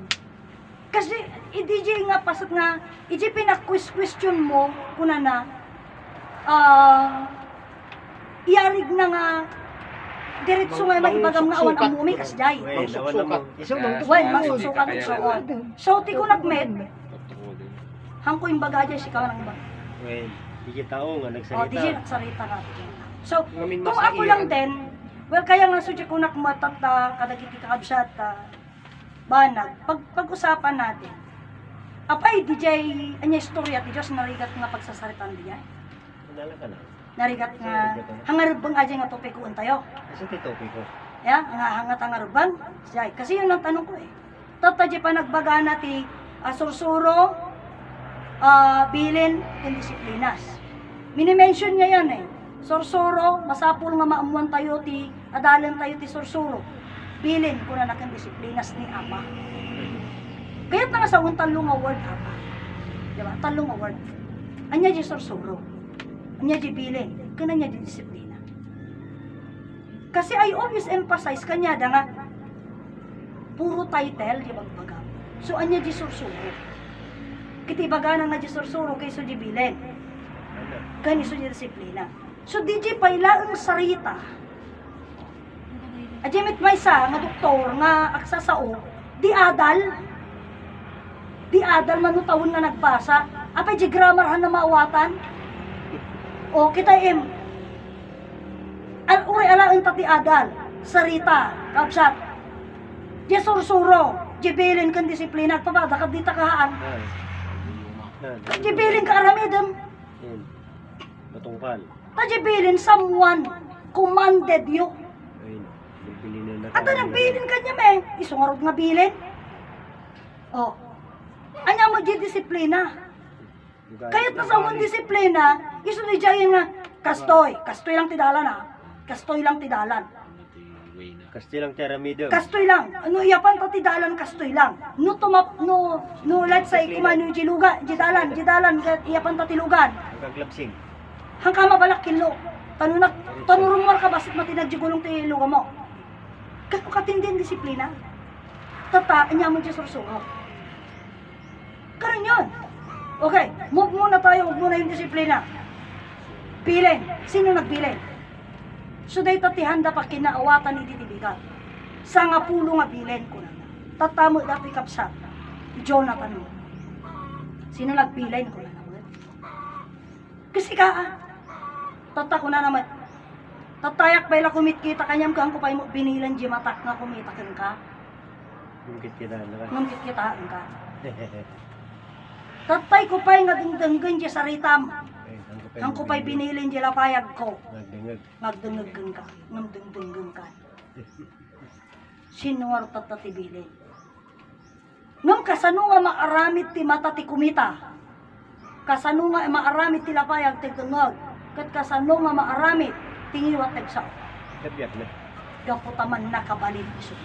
kasi, i-DJ nga, pasat nga, i-DJ pinak-question mo, kuna na, iarig na nga, diretso nga maibagam nga awan ang mumi, kasjay. Wen, awan ng mumi. Isumang Wen, masusukan at soon. So, ti ko nagmed, hangko yung bagay si kawan ang bag. Wen, di kita o nga O, nagsalita. DJ nagsarita nga. So, kung ako lang din, well, kaya nga sudya ko nakmatata, kadagiti kakabsat, banag, pag-usapan natin. Apay, DJ, anya istorya, ti Diyos, narigat nga pagsasaritan diyan. Kunala ka na. Narigat nga, hangarubang aja nga topikuan tayo. Kasi titopi ko. Ya, hangat hangarubang. Kasi yun ang tanong ko eh. Tataji pa nagbaga na ti sursuro, bilin, and disiplinas. Minimension niya yan eh. Sursuro, masapul nga maamuan tayo ti, adalan tayo ti sursuro. Bilin, kung na nakin disiplinas ni Ama. Kaya't na nga sa talong award, Ama. Diba? Talong award. Anya di sursuro. Anya di bilin. Kanya di disiplina. Kasi I always emphasize kanya da nga, puro title, di bagbaga. So, anya di sursuro. Kitibaga na nga di sursuro kay so di bilin. Kani so di disiplina. So, DJ paila ang sarita. Adjimit may sa nga doktor nga aksasao, di adal manutawon nga nagbasa. Apay di grammar han na maawatan. O kita uri alain tati adal, sarita, kapsat. Di sursuro, di bilin kan disiplina, pabada ka di takahaan. Di bilin ka aramidem. Matungkal. Di bilin someone commanded you. Ayun. Nagpili na na. At nagbilin ka niya may, isungarod nga bilin. O, anya mo di disiplina. Kaya't na sa mong disiplina, iso ni Jayan nga, kastoy lang tidalan ha. Kastoy lang tidalan. Kastilang teramidum. Kastoy lang. Ano iyapan ta tidalan, kastoy lang. No let's say, kumano yung jidalan, iyapan ta tilugan. Kaglapsing. Hangka mabalak kilo. Tanurong mar ka basit matinadjigulong ti iluga mo. Kano katindin disiplina? Tata, anya mo di sursuro. Karon yun. Okay, move muna tayo, move muna yung disiplina. Bilin. Sino nagbilin? So day tatihanda pa kinaawatan ni titibigan. Sa nga pulo nga bilin ko na. Tatamo dati kapsat. Jonathan mo. Sino nagbilin ko na. Kasi tata ko na naman. Tatayak bayla kumit kita kanyam kang ko pay mo binilan di matak nga kumita ka. Mungkit kita na ka. Ngumkit kita ka. Tatay ko pa'y nagdengdenggan di saritam. Ang ko pa'y binilin di lapayag ko. Nagdengag. Nagdengdenggan ka. Nagdengdenggan ka. Sinuwar tatatibilin. Ngam kasano nga maaramit ti mata ti kumita. Kasano nga maaramit ti lapayag ti dengag. Kat kasano nga maaramit tingiwat tagsaw. Dabyak na. Gaputaman nakabalin iso.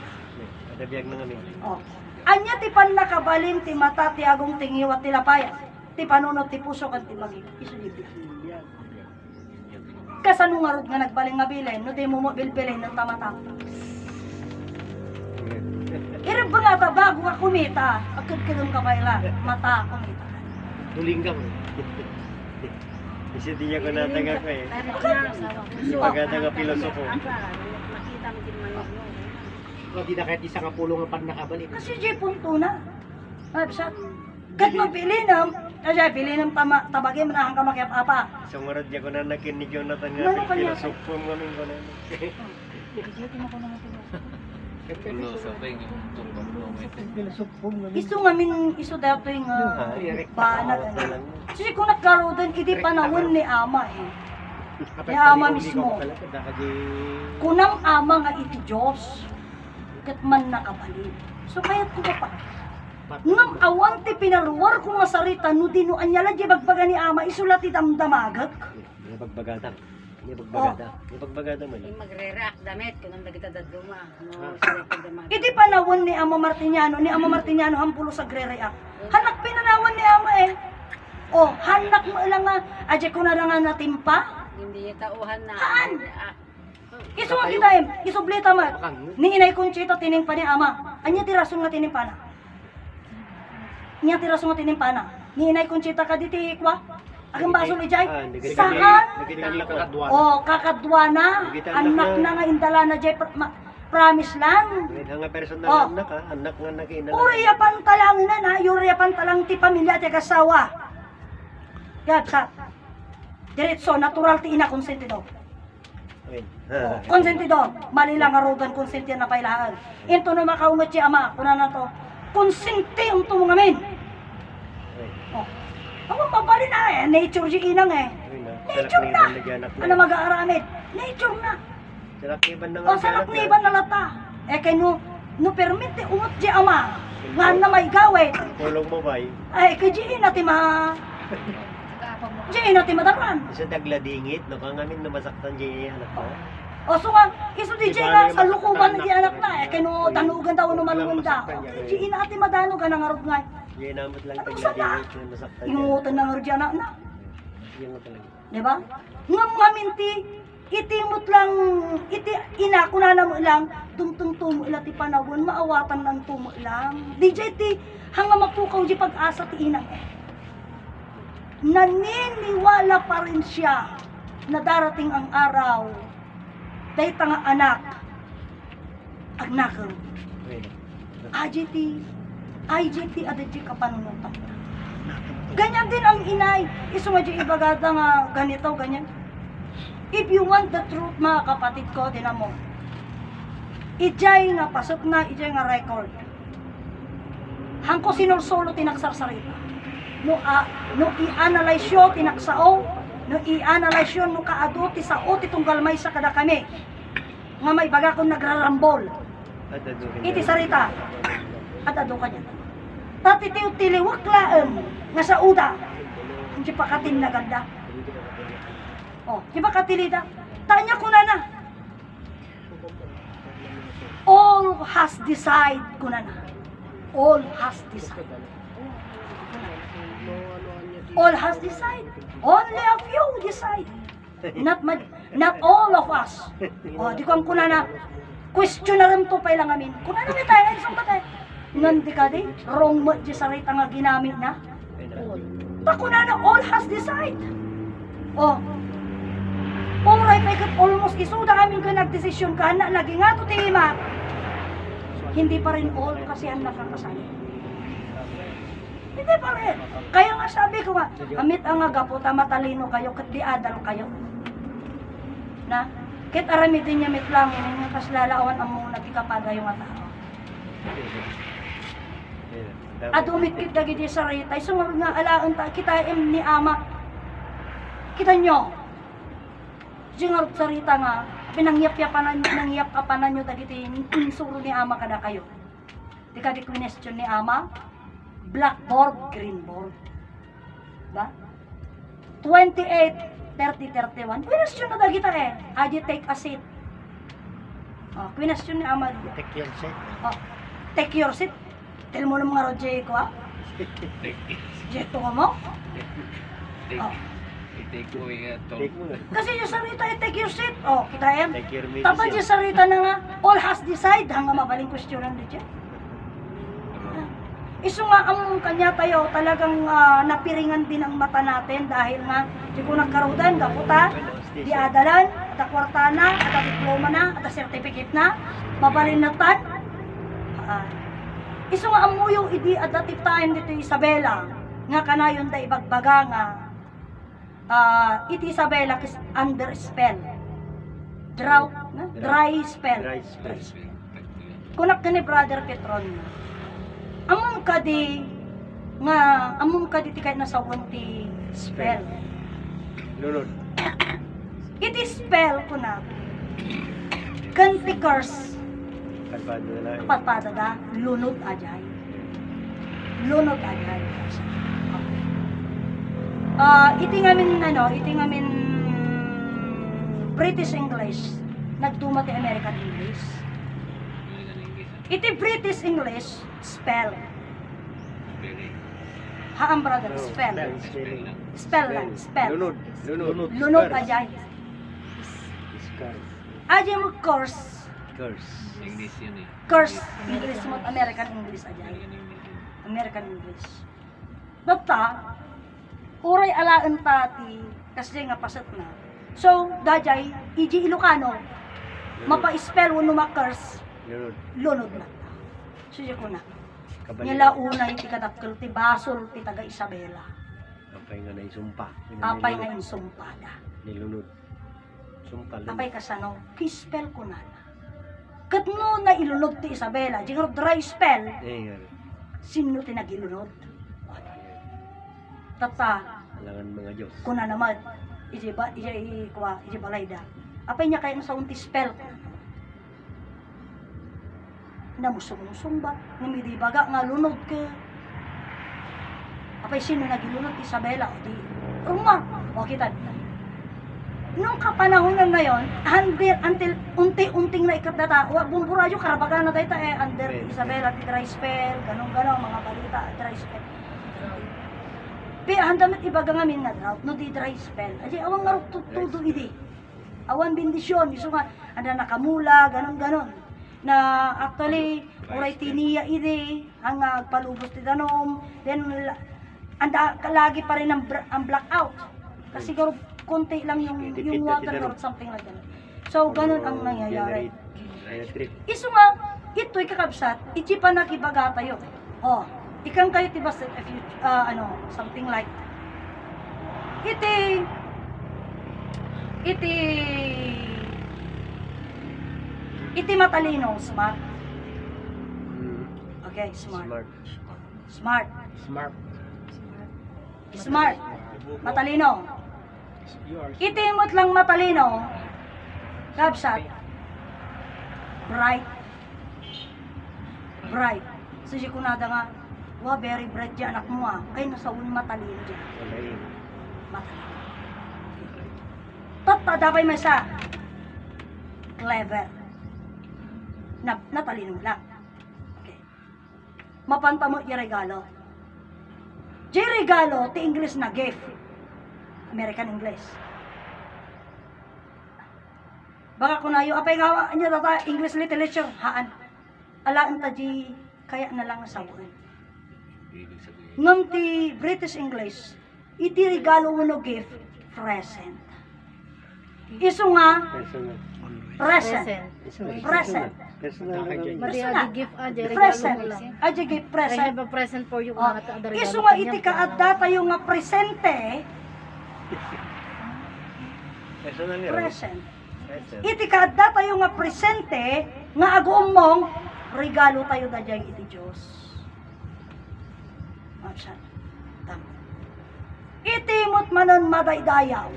Dabyak na kami. Oh. Anya ti pan nakabalin ti mata ti agong tingiwat ti lapayag. Ti panunot ti puso kan ti bagay. Iso di biya. Kasano nga rod nga nagbaling nga bilin, no ti mo bilbilin ng tamatang. bangata bago ka kumita. Agad ka doon kabayla. Mata kumita. Tuling ka mo. Kasi di ko natangak ko eh. Pagkata nga pilosopo. Makita mo din man yun. Hindi na kahit isa nga pulong ang pan nakabalik. Kasi di punto na. Absat. Kat mapili nam. Kasi pili nam tabagay manahang ka makiap apa. Sungurad niya ko na nakinig Jonathan Ano nga. kanya? Pilosopo mo namin ko na. Piloso pa yung tumbang mo. Pilosopo mo namin. Isu ngamin isu dato yung banag. Kasi kung nagkaroon iti panahon ni ama eh. Ni ama mismo. Kunang ama nga iti Diyos. Kat man nakabalik. So kaya't ko pa. Ngam awan ti pinaruwar ko nga sarita no dinuan niya lang di bagbaga ni ama isulat ti damdamagak. Hindi pagbagada. Hindi pagbagada. Hindi pagbagada man. Yung magre-react damit kung nang nagita daduma. No, sila pagdamag. Iti panahon ni Ama Martiniano hampulo sa gre-react. Hanak pinanawan ni ama eh. Oh, hanak mo lang nga adya ko na lang nga natimpa. Hindi yung tauhan na. Haan? Isu nga kita em, isublita mo. Ni inay Conchita tining pa ni ama. Anya tirason nga tining pana. Nya tirason nga tining pana. Ni inay Conchita ka diti kwa. Agang baso ni Jay. Saan? Oh, kakadwa na. Anak na nga indala na Jay promise lang. Nga nga personal Oh. anak ha. Anak nga nakiinala. Uriya pantalang na uriya pantalang ti pamilya ti kasawa. Yat sa. Diretso natural ti ina konsentido. Konsentido, mali lang arugan konsenti na pailaan. Into no makaungot si ama, kuna na to. Konsenti ang tumungamin. Oh. Ako mabali na eh, nature si inang eh. Nature na. Ano mag-aaramid? Nature na. Salakniban na O sa lakniban na lata. Eh kay no permite umot si ama. Nga na may gawin. Tulong mo ba eh? Ay kay G na ti ma. G na ti madaran. Isa dagladingit, no? Kang amin namasaktan dyan anak ko. O so nga, iso di Jay na sa lukuban na di anak na eh. Kaya no, tanugan daw no malungan daw. Kaya Jay na ati madano ka ng arot nga. Yan namot lang Ano dagladingit na nasaktan dyan. Inuutan ng arot dyan na. Yan nga talaga. Diba? Nga maminti, itimot lang, ina, kunana mo lang, tumtum ila ti panawon, maawatan ng tumo lang. Di Jay ti, hanga mapukaw di pag-asa ti inang eh. Naniniwala pa rin siya na darating ang araw dahil nga anak agnakaw. IGT adadji kapanunutan. Ganyan din ang inay. Iso nga di ibagada nga ganito, ganyan. If you want the truth, mga kapatid ko, dinamo. Ijay nga pasok na, ijay nga record. Hangko sinursolo tinaksar-sarita. No i-analyze yo tinaksao, no i-analyze yo no kaado ti sao ti tunggal may sa kada kami. Nga may baga kung nagrarambol. Iti sarita. At ado kanya. Tatitiw tiliwak laem nga sa uda. Hindi pa katin na ganda. Oh, di ba katilida? Tanya ko na. All has decide ko na. All has decide. All has decided. Only a few decide. Not all of us. O, di ko ang kuna na, question na rin to pa ilang amin. Kuna na may tayo, isang patay. Nandi ka di, wrong mo di sarita nga ginamit na. Ta kuna na, all has decided. O, alright, may almost isuda amin ka nagdesisyon ka na, lagi nga to tingima. Hindi pa rin all kasi ang nakakasali. Hindi pa rin. Kaya nga sabi ko nga, amit ang agaputa, matalino kayo, kat di adal kayo. Na, kit aramitin niya mitlang, yung kaslalawan ang muna, di kapada yung tao. At umit-kit lagi di sarita, sunod nga alaan ta, kita ni ama, kita nyo. Singarot sarita nga, pinangyap-yapanan nyo, dagiti, insuro ni ama kada kayo. Di ka di question ni ama, blackboard, greenboard. Ba? 28, 30, 31. Question na daw kita eh. Adi take a seat. Oh, question ni ama. Take your seat. Oh, take your seat. Tell mo na mga Roger ko ah. Jeto ka mo? Oh. Take ko yung Take mo na. Kasi yung sarita ay take your seat. Oh, kita em. Take your medicine. Tapos yung sarita na nga, all has decide. Hanggang mabaling question di dyan. Iso nga ang kanya tayo talagang napiringan din ang mata natin dahil nga di ko nagkarudan, kaputa, di adalan, at kwarta na, at diploma na, at certificate na, mabalinatan. Iso nga ang muyo idi at that time dito Isabela, nga kanayon da ibagbaga nga, iti Isabela is under spell. Drought, dry spell. Dry spell. Kunak ni Brother Petron. Among kadi tikay na sa ti spell. Lunod. Iti spell ko na. Kanti curse. Kalpado na lang. Patpada lunod ajay. Lunod ajay. Iti ngamin British English. Nagtuma ti American English. Iti British English, spell. Haam brother, spell. Spell lang, spell. Lunod. Lunod. Lunod ajay. Scars. Ajay mo curse. Curse. English yun eh. Curse. English mo, American English ajay. American English. Bata, uray alaan tati, kasi nga pasat na. So, dajay, iji Ilocano, mapa-spell mo curse. Lunod. Lunod na. Suyo ko na. Kabalik. Nila una yung tikadakkel ti basol ti taga Isabela. Apay nga na isumpa. Apay nga yung sumpada. Nilunod. Sumpa. Apay kasano, kispel ko na. Kat no na ilunod ti Isabela, jingro dry spell, Eh, sino ti nagilunod? Tata, alangan mga Diyos. kuna naman, iji balayda. Apay niya kayo sa unti spell. Namusong-musong ba? Namidi baga nga lunod ka. Apay sino nagilunod ti Isabela o di Roma. O kita. Nung kapanahonan na yon, until unti-unting na ikatata, wag bumburadyo karabagan na tayo under Isabela ti dry spell, ganong-ganong mga balita dry spell. Ang damit ibaga ngamin na drought, no di dry spell. Aji awang nga tudo idi. Awan bendisyon, iso nga anda nakamula, ganong-ganon. Na actually uray tiniya idi ang palubos ti danom, then anda lagi pa rin ang blackout kasi siguro konti lang yung water or something like that. So ganun ang nangyayari. Iso nga ito'y kakabsat, iti pa nakibaga tayo. Oh, ikang kayo tiba if you, something like iti matalino, smart. Okay, smart. Smart. Smart. Smart. Matalino. Iti mo't lang matalino. Kabsat. Bright. Bright. So si kunada nga, wa very bright di anak mo ay nasawon matalino di. Matalino. Tata dabay may sa clever. Natalino lang. Okay. Mapanta mo yung regalo. Yung regalo, ti English na gift. American English. Baka kunayo, apay nga niya tata English literature, haan. Alaan ta di, kaya na lang nasabuan. Ngam ti British English, iti regalo mo no gift, present. Iso nga, present. Present. Maria di gift aja regalo Present. mo lang. Aja gift I present. have a present for you Oh, kung regalo. iso nga iti kaadda tayo nga presente, present. Iti kaadda tayo nga presente, nga agom mong regalo tayo da dyan iti Diyos. Mapsat. Tama. Iti mo't manon madaydayaw.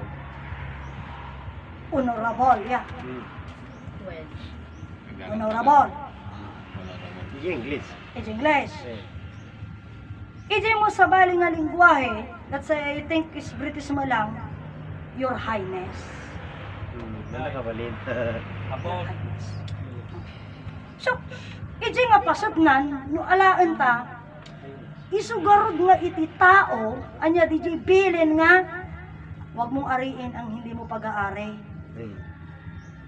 Honorable, yeah. Honorable. English. It's English. Iti mo sa baling nga lingwahe, let's say, I think is British mo lang, Your Highness. Nakabalin. Your Highness. So, iti nga pasatnan, no alaan ta, isugarod nga iti tao, anya di bilin nga, wag mong ariin ang hindi mo pag-aari.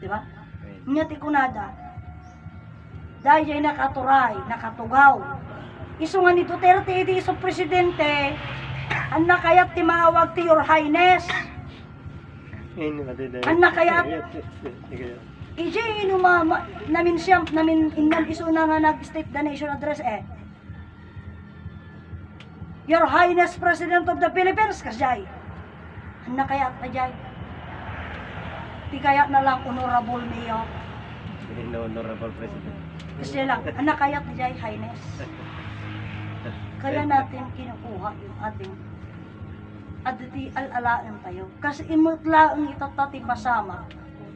Di ba? Nya ti kunada, dahil nakaturay, nakatugaw, Iso nga ni Duterte, iti iso presidente, anak kayat ti maawag ti Your Highness. Anak kayat, ije inumama, namin siyam, namin inam iso na nga nag-state the nation address Your Highness President of the Philippines, kasjay. Anak kayat na jay. Ti kayat na lang Honorable Mayor. Honorable President. Kasi lang, anak kayat na jay, Highness. Kaya natin kinukuha yung ating aditi alalaan tayo. Kasi imutlaang itatati pasama.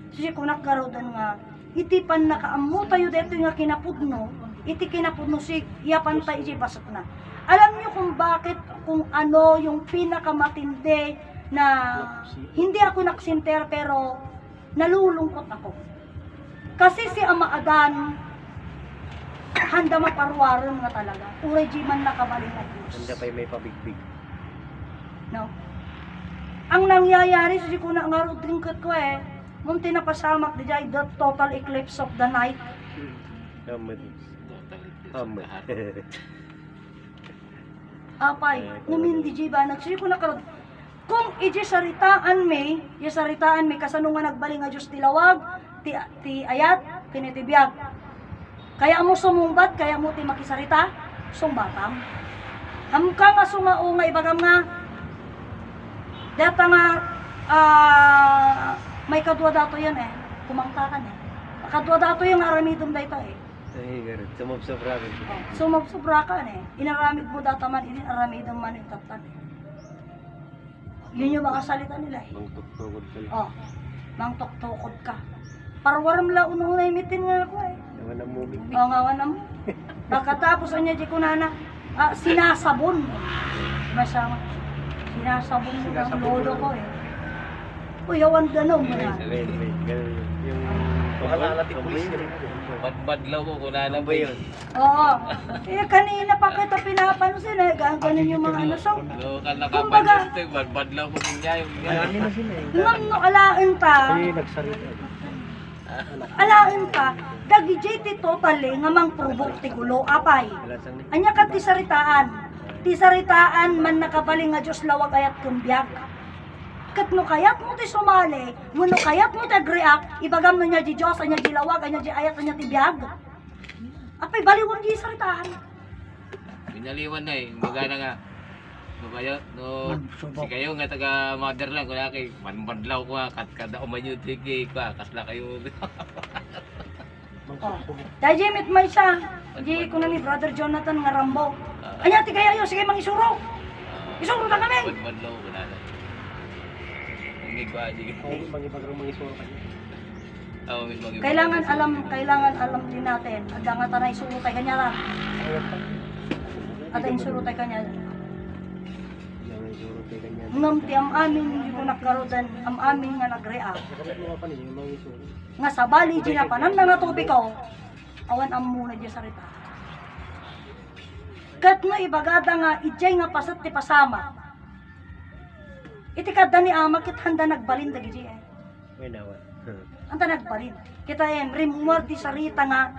Kasi kung nagkaroon nga, iti pan nakaamu tayo dito nga kinapudno, iti kinapudno si iyapan tayo iti pasok na. Alam niyo kung bakit, kung ano yung pinakamatindi na hindi ako naksinter pero nalulungkot ako. Kasi si Ama Adan, handa maparwaron nga talaga. Uray di man nakabaling na Diyos. Handa pa may pabigbig. No? Ang nangyayari, si ko na nga ringkot ko munti na pasamak di jay, the total eclipse of the night. Hamad. Hamad. Apay, namindi di ba? Nagsili ko na karod. Kung iji saritaan may kasano nga nagbaling nga Diyos tilawag, ti ayat, kinitibiyag. Kaya mo sumumbat, kaya mo ti makisarita, sumbatam. Hamka nga sumao nga ibagam nga, data nga, may kadwa dato yan kumangtakan kadwa dato yung aramidom da ito Ay, garot. Sumabsobra rin. Sumabsobra ka inaramid mo data man, aramidom man itatan Yun yung mga salita nila Mangtuktukod ka lang. Mangtuktukod ka. Parwaram la ununay mitin nga ako Naman ang movie. nga mo. Pagkatapos niya di ko na sinasabon. Masama. Sinasabon mo ng lolo ko Uy, awan danom mo na. Wait. Ganun yun. Yung... Wala natin pulis yun. Badbadlaw ko kung Ano ba yun? Oo. Kanina pa kita pinapansin ganun yung mga ano. So, Lokal na kumbaga, kapansin, badbadlaw ko niya yung Marami na sila ngam no alain ta, Kasi nagsarita. alain ta, dagi JT totally nga mang probok ti gulo apay. Lasang ni. Anya kat tisaritaan man nakabaling nga Diyos lawag ayat kumbiyag. Kat no kayat mo ti sumali, no kayat mo ti agreak, ibagam no niya di Diyos, anya di lawag, anya di ayat, anya ti biyag. Apay baliwan di saritaan. Pinaliwan na magana nga. Si kayo nga taga mother lang, kaya kay badbadlaw ko kada umayo tigi ka, kasla kayo. Dahil jimit may siya, di ko na ni Brother Jonathan nga Rambo. Anya ti kayo, sige mangisuro. Isuro na kami. Badbadlaw ko na. Hindi ko aji. Mangibagrong mangisuro ka niya. Kailangan alam din natin. Ada nga tanay suro tay kanya ra. Ada suro tay kanya. Yung isuro tayo ganyan. Ngam ti am amin di ko nagkarodan, am amin nga nagreact. Kapag mo pa niya yung mangisuro. Nga sabali di na panan na natubi ko. Awan am muna di sarita. Kat no ibagada nga ijay nga pasat ti pasama. Iti kada ni ama kit handa nagbalin dagi May nawan. Anta nagbalin. Kita remove di sarita nga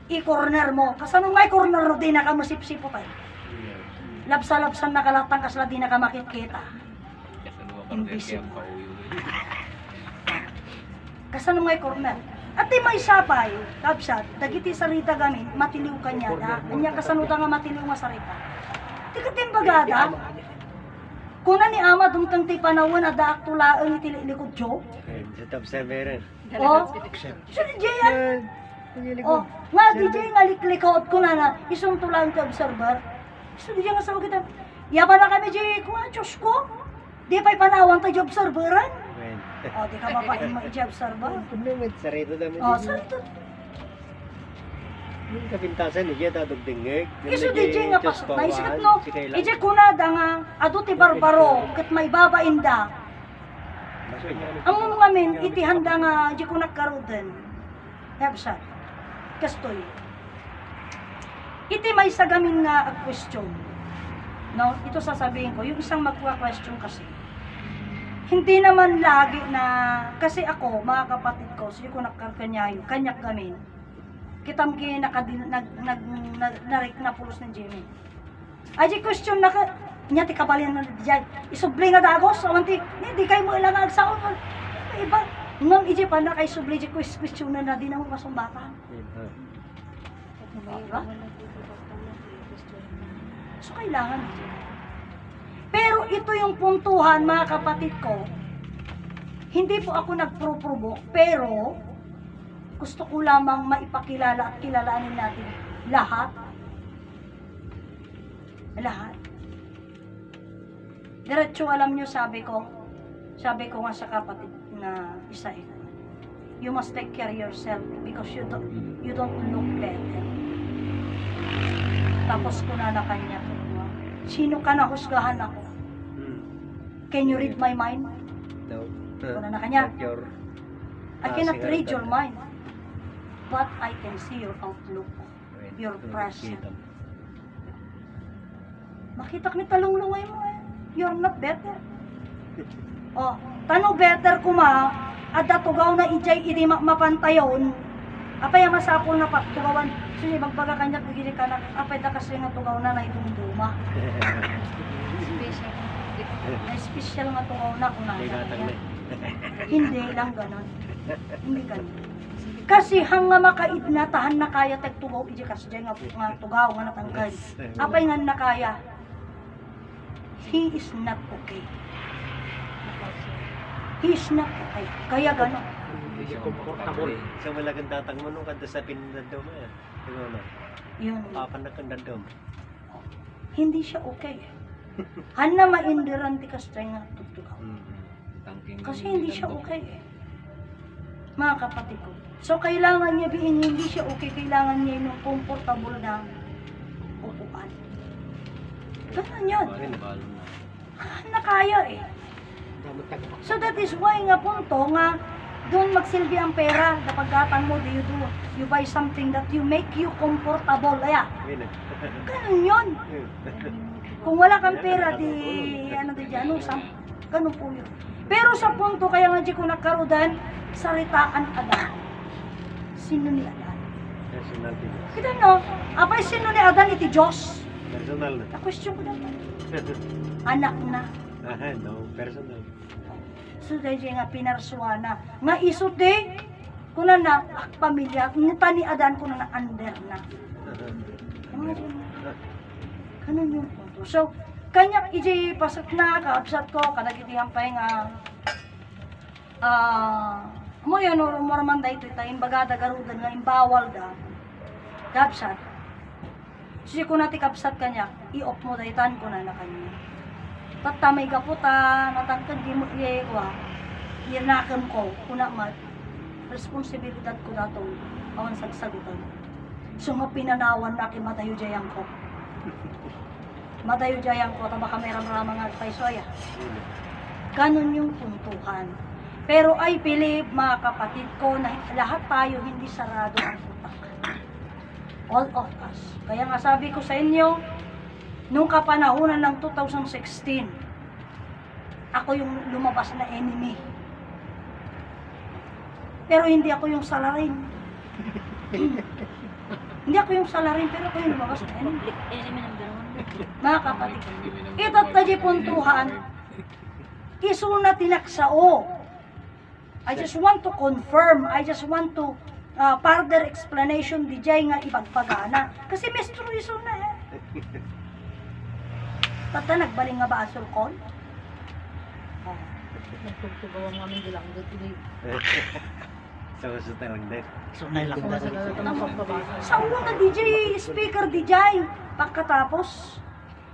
i-corner mo. Kasano nga i-corner no di na ka masipsipo tayo. Labsa-labsan nakalatang kasla di na ka makikita. Invisible. Kasano nga i-corner. At di may sapay, kapsat, dagiti sarita gamin, matiliw kanya da. Anya kasano nga matiliw nga sarita. Di ka timbagada. Kuna ni ama dumtang ti panawon ada aktulaan iti likod jo. Sa top 7 So di yan. Nga di nga liklikot ko na isang tulang ti observer. So di nga sa kita. Yaba na kami di ko Diyos ko. Di pa'y panawang ti observeran. Di ka mapain mo i-observer. Sarito dami. Sarito. Yung kapintasan niya dadugdingig. Iso di nga pasok na isikot no. Ije kunada nga adu ti barbaro ket may babainda. Ang mga ngamin iti handa nga di ko nagkaroden. Yapsa. Kastoy. Iti may sagamin nga question. No, ito sasabihin ko, yung isang magwa-question kasi. Hindi naman lagi na kasi ako, mga kapatid ko, sige ko nagkakanyayo, kanyak gamin. kitam ki narik na pulos ng Jimmy. Ay di question na ka, niya ti kabalyan na diyan. Isubli nga dagos, awanti, di kay mo ilang agsaon. Iba, ngam ije pa na kay subli di question na di na mo masumbatan. Diba? So kailangan ije. Pero ito yung puntuhan mga kapatid ko. Hindi po ako nagpro-provoke, pero gusto ko lamang maipakilala at kilalanin natin lahat. Lahat. Diretso alam nyo, sabi ko nga sa kapatid na isa you must take care of yourself because you don't look better. Tapos ko na kanya, sino ka na husgahan ako? Can you read my mind? No. Wala na kanya. I cannot sige, read your mind, but I can see your outlook, your present. Makita kami talong-lungay mo you're not better. Oh, tano better kuma, ada tugaw na ijay idi mapantayon. Apay ang masapol na pagtugawan, sige magbaga kanya bigili ka na, apay da kasi nga tugaw na itong duma. Na special nga tugaw na kung nasa. Hindi lang ganon. Hindi ganon. Kasi hanga makaidnatahan na kaya tagtugaw iji kasi dyan nga tugaw nga natangkad. Apay nga nakaya. He is not okay. He is not okay. Kaya ganon. So malagang tatang mo nung kanta sa pinandam mo yan. Yun. Papanakandam. Hindi siya okay. Hanna maindiran ti kasi nga tutugaw. Kasi hindi siya okay mga kapatid ko. So kailangan niya bihin hindi siya okay, kailangan niya yung comfortable na upuan. Ganun yun. Nakaya So that is why nga punto nga doon magsilbi ang pera na paggatang mo, you buy something that you make you comfortable. Kaya, ganun yun. Kung wala kang pera, ganun po yun. Pero sa punto, kaya nga di ko nakarudan, salitaan Adan. Sino ni Adan? Personal thing. Kita no, apay sino ni Adan iti Diyos? Personal na. Na-question ko na ito. Anak na. No, personal. So dahil nga pinarsuana. Nga isot kuna na pamilya, ngita ni Adan kuna na under na. Ganun yung punto. So, kanya iji pasok na, kaabsat ko, kadagitihan pa nga, mo yun, umaraman da ito, imbagada garudan nga, imbawal da, kaabsat. So, kung nati kaabsat kanya, i-off mo da itan ko na kanya. Tatamay ka po ta, natangkad di mo iyewa, yanakan ko, kuna mat, responsibilidad ko na itong awan sagsagutan. So, mapinanawan na kimatayo jayang ko. Matayo jayang ko, taba kamera-mera mga paisoya. Ganun yung puntuhan. Pero I believe, mga kapatid ko, na lahat tayo hindi sarado ang utak. All of us. Kaya nga sabi ko sa inyo, nung kapanahunan ng 2016, ako yung lumabas na enemy. Pero hindi ako yung salarin. Hindi ako yung salarin, pero ako yung lumabas na enemy. Mga kapatid, ito't na di puntuhan, isuna tinaksao. I just want to confirm, I just want to further explanation di jay nga ibagpagana. Kasi mestro isuna Tata nagbaling nga ba asol kon? Nagtugtugaw ang aming bilang dito. So tarang din. Sunay lang na. Sa ulo na DJ, speaker DJ, pagkatapos,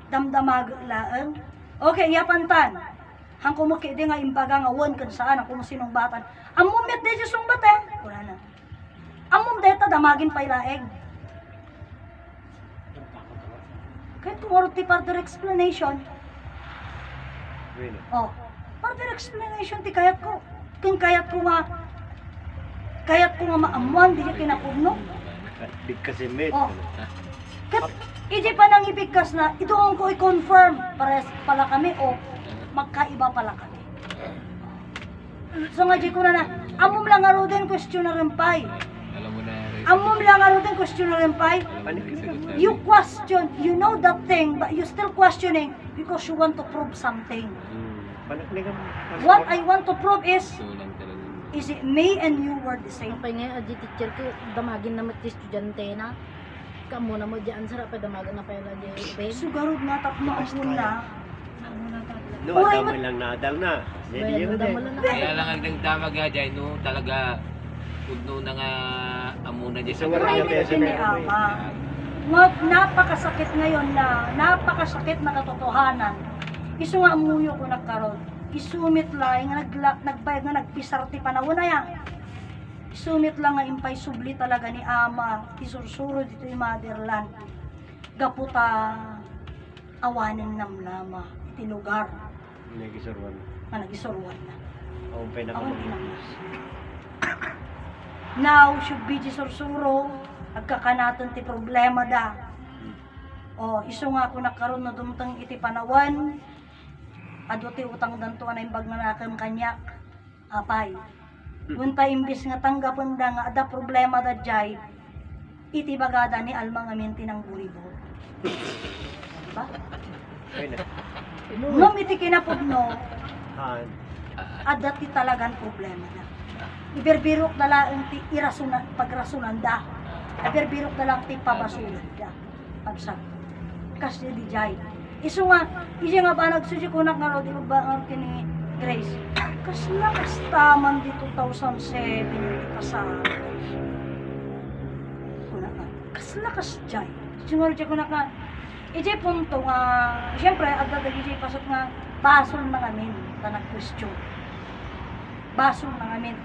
damdamag laan. Okay, yapantan. Hang kumaki di nga imbaga nga wan kan saan, ang kumusinong batan. Ang mumit di siyang bata, wala na. Ang mumdeta damagin pa ilaeng. Kaya tomorrow ti further explanation. Oh, further explanation ti kayat ko. Kung kayat ko nga maamuan, di niya kinapugno. Kasi mate. Oh. Kat, iji pa nang ibigkas na, ito ang ko i-confirm, pares pala kami o magkaiba pala kami. So nga, ko na amom lang aro din question na rin pa'y. Alam mo na rin Amom lang ano din question na rin pa. You question, you know that thing, but you still questioning because you want to prove something. Panaknigan. What I want to prove is Sulang talaga. it me and you were the same? Ang nga, adi teacher ko, damagin na mati estudyante na. Kamu na mo dyan, sarap pa damagan na pala dyan. Ben, Sugarod na tapno ang una. No, Uy, damo lang nadal na. Jadi yun damo din. lang na. Kaya lang ang nagdamag nga dyan, no, talaga, kuno na nga amuna dyan sa Sugar Ay, nga beso hindi na. ama. Ngot napakasakit ngayon na napakasakit na katotohanan. Isu nga muyo ko nagkaroon. Isumit lang nga nagbayad nga nagpisarti panahon na yan. Isumit lang nga impay subli talaga ni ama. Isursuro dito yung motherland. Gaputa awanin nam lama. Iti lugar Nagisurwan. nga nagisurwan na. Ang Awan pinaka tinangis. Now, should be di sursuro, agkakanaton ti problema da. O, iso nga ako nakaroon na dumtang iti panawan, ado ti utang dantuan na imbag na nakam kanyak, apay. Unta imbis nga tanggapon da nga ada problema da jay, iti bagada ni alma nga minti ng buribo. Diba? Ay na. Ngam iti kinapudno, Han. ada ti talagang problema na. Iberbirok na lang ti irasunan, pagrasunan da. Iberbirok na lang ti pabasulan da. Pagsak. Kasi di jay. Iso nga, isa nga ba nagsusi ko na nga di ba ang kini Grace? Kasi nakastaman di 2007 yung kasama. Kuna ka. Kasi lakas jay. Sinuro ko na ka. Ije punto nga, siyempre, agad ije pasok nga, basol na ngamin, na nag-question. Basol na ngamin.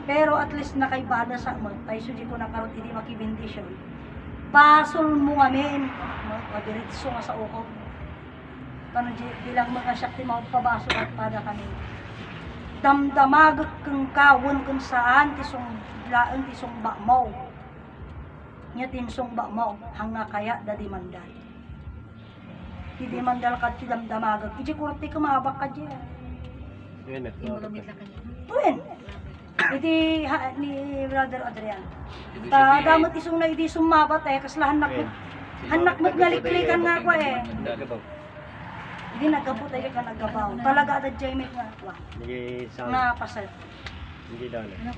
Pero at least nakaibada sa mo, tayo sudi ko nakaroon, hindi makibindisyon. Basol mo ngamin, madiritso nga sa uko. Tanong bilang mga syakti pabasol at pada kami. Damdamagak kang kawon kung saan, tisong laan, tisong bakmaw. Nya tinsong bakmaw, hanga kaya dadi mandal. Hindi mandal ka ti damdamagak. Iji kurti ka maabak ka dyan. Yan na. Uwin. Iti ni Brother Adrian. Ta damot isong na iti sumabat kaslahan hanak mat ngaliklikan nga ko Hindi nagabot ay ka nagabaw. Talaga ada Jamie nga ko. Hindi sa Na pasal. hindi daw na.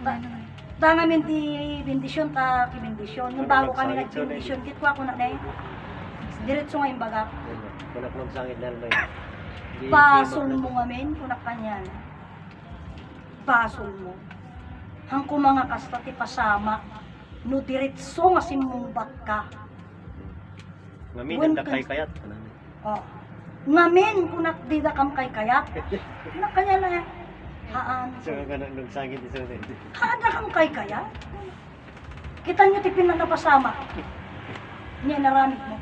Ta ngamin ti bendisyon ta ki bendisyon. Yung bago kami nag-bendisyon kit ko ako na nay. Diretso nga yung baga. Kunak ng sangit na may. Pasol mo ngamin kunak kanyan. Pasol mo. Hangko mga kasta ti pasama. No diretso nga simumbat ka. Ngamin ang dakay kayat. Oh. Ngamin kunak di da kam kay kayat. Kunak kanya na haan. So ka nang sangit iso na. Haan na kam kay kayat. Kita nyo ti pinagpasama. Niya naramit mo.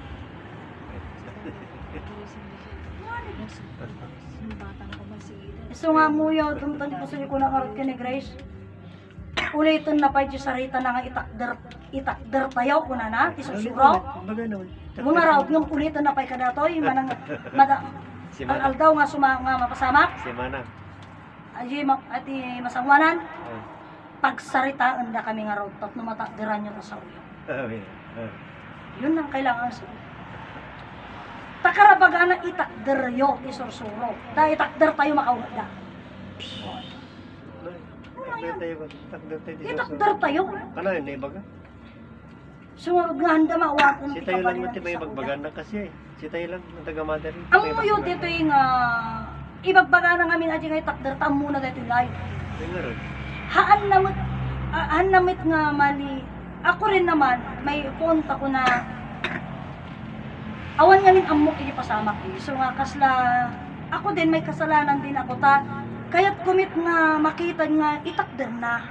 So nga mo yun, tumtan ko sa ko na karot ka ni Grace. Ulitin na pa yung sarita na nga itakder tayo ko na na, isusuro. Bagay naman. Mga raw, yung ulitin na pa yung kadatoy, manang, Si ang Mana. aldaw nga nga mapasamak, Si Mana. ati masangwanan, Ah. pagsaritaan na kami nga raw, tapno matakderan nyo na sa ulo. Yun ang kailangan sa takarabaga na itakder yo, isursuro. Da itakder tayo makaulat da. Itakder tayo. Kana yun, naibaga? Sunod nga handa mawakon Si tayo lang mati may magbaganda kasi eh. Si tayo lang, ang taga-mother. Ang muyo dito yung ibagbaga na ngamin aji nga itakder ta muna dito live. Yung nga ron. Haan namit nga mali. Ako rin naman may punta ko na awan nga min amok ipasama ko. So nga kasla ako din may kasalanan din ako ta. Kaya't kumit nga makita nga itakder na.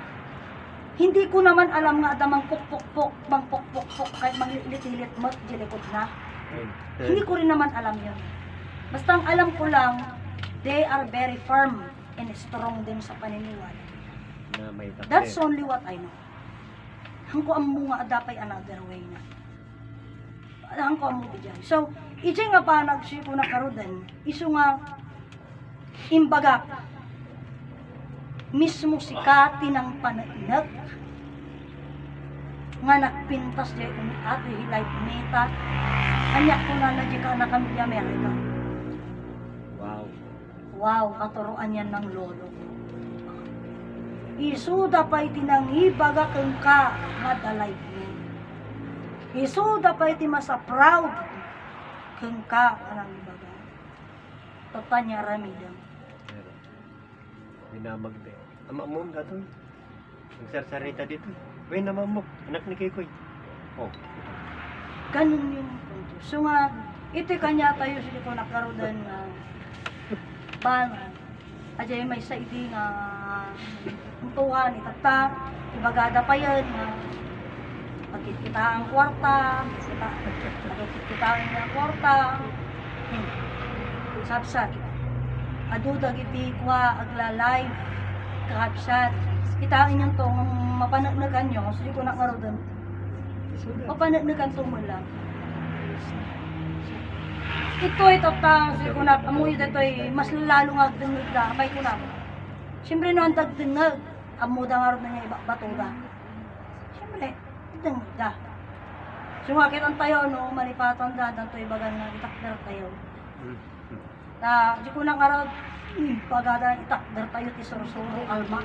Hindi ko naman alam nga adamang pukpukpuk, bang pukpukpuk, kahit manglitilit mo, jilikot na. Hindi ko rin naman alam yun. Basta ang alam ko lang, they are very firm and strong din sa paniniwala. Na may takder. That's only what I know. Hangko ang mga adapay another way na. Hangko ang mga dyan. So, iti nga pa nagsiko na karudan, iso nga, imbaga, mismo sikati ng panainag, nga nagpintas di kung ati hilay pinita. Kanya ko na di ka na kami di Amerika. Wow. Wow, katuruan yan ng lolo. Isuda pa'y tinangibaga kang ka nga dalay mo. Isuda pa'y ti masa proud kang ka kanang ibaga. Tatanya ramidang. Pero, binamag de. Ama mo gato. Nagsarsarita dito. Wen naman mo, anak ni Kikoy. Oh. Ganun yung punto. So nga, ito kanya tayo sila ko nakaroon nga banan. Ajay may sa idi nga untuhan, itata, ibagada pa yan nga pagkit kita ang kwarta, pagkit kita ang kwarta, sabsat. Adudag iti kwa agla-live, kahapsat. Kita inyong tong mapanagnagan nyo, so di ko nakaroon. Mapanagnagan tong mo lang. Ito'y tatang, so ko na, amoy dito'y mas lalo nga dengag da, may ko na. Siyempre no, ang dagdengag, amo da nga rin na niya batuda. Siyempre, dengag da. So nga kitang tayo, no, malipatan da, danto'y bagan nga itakdar tayo. Na, di ko na nga rin, pagada itakdar tayo, tisurusuro, alma.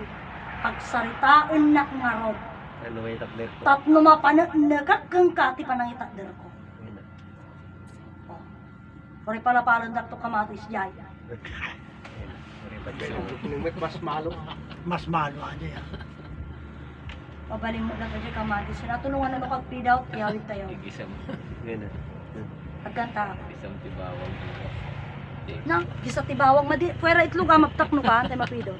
Pagsaritaan na nga rin. Ano may takder ko? Tatno mapanagkak kang kati pa nang itakdar ko. Yan na. Pari pala palang dakto kamatis jay. Yan na. Sorry, bagay. Mas malo aja yan. Pabaling mo lang ka dyan kamatis. Sinatulungan na lokag pidaw, yawit tayo. Isang Yan na. Agkanta. isang tibawang. Nang, gisa tibawang, puwera itlog maptak no ka, tayo mapidot.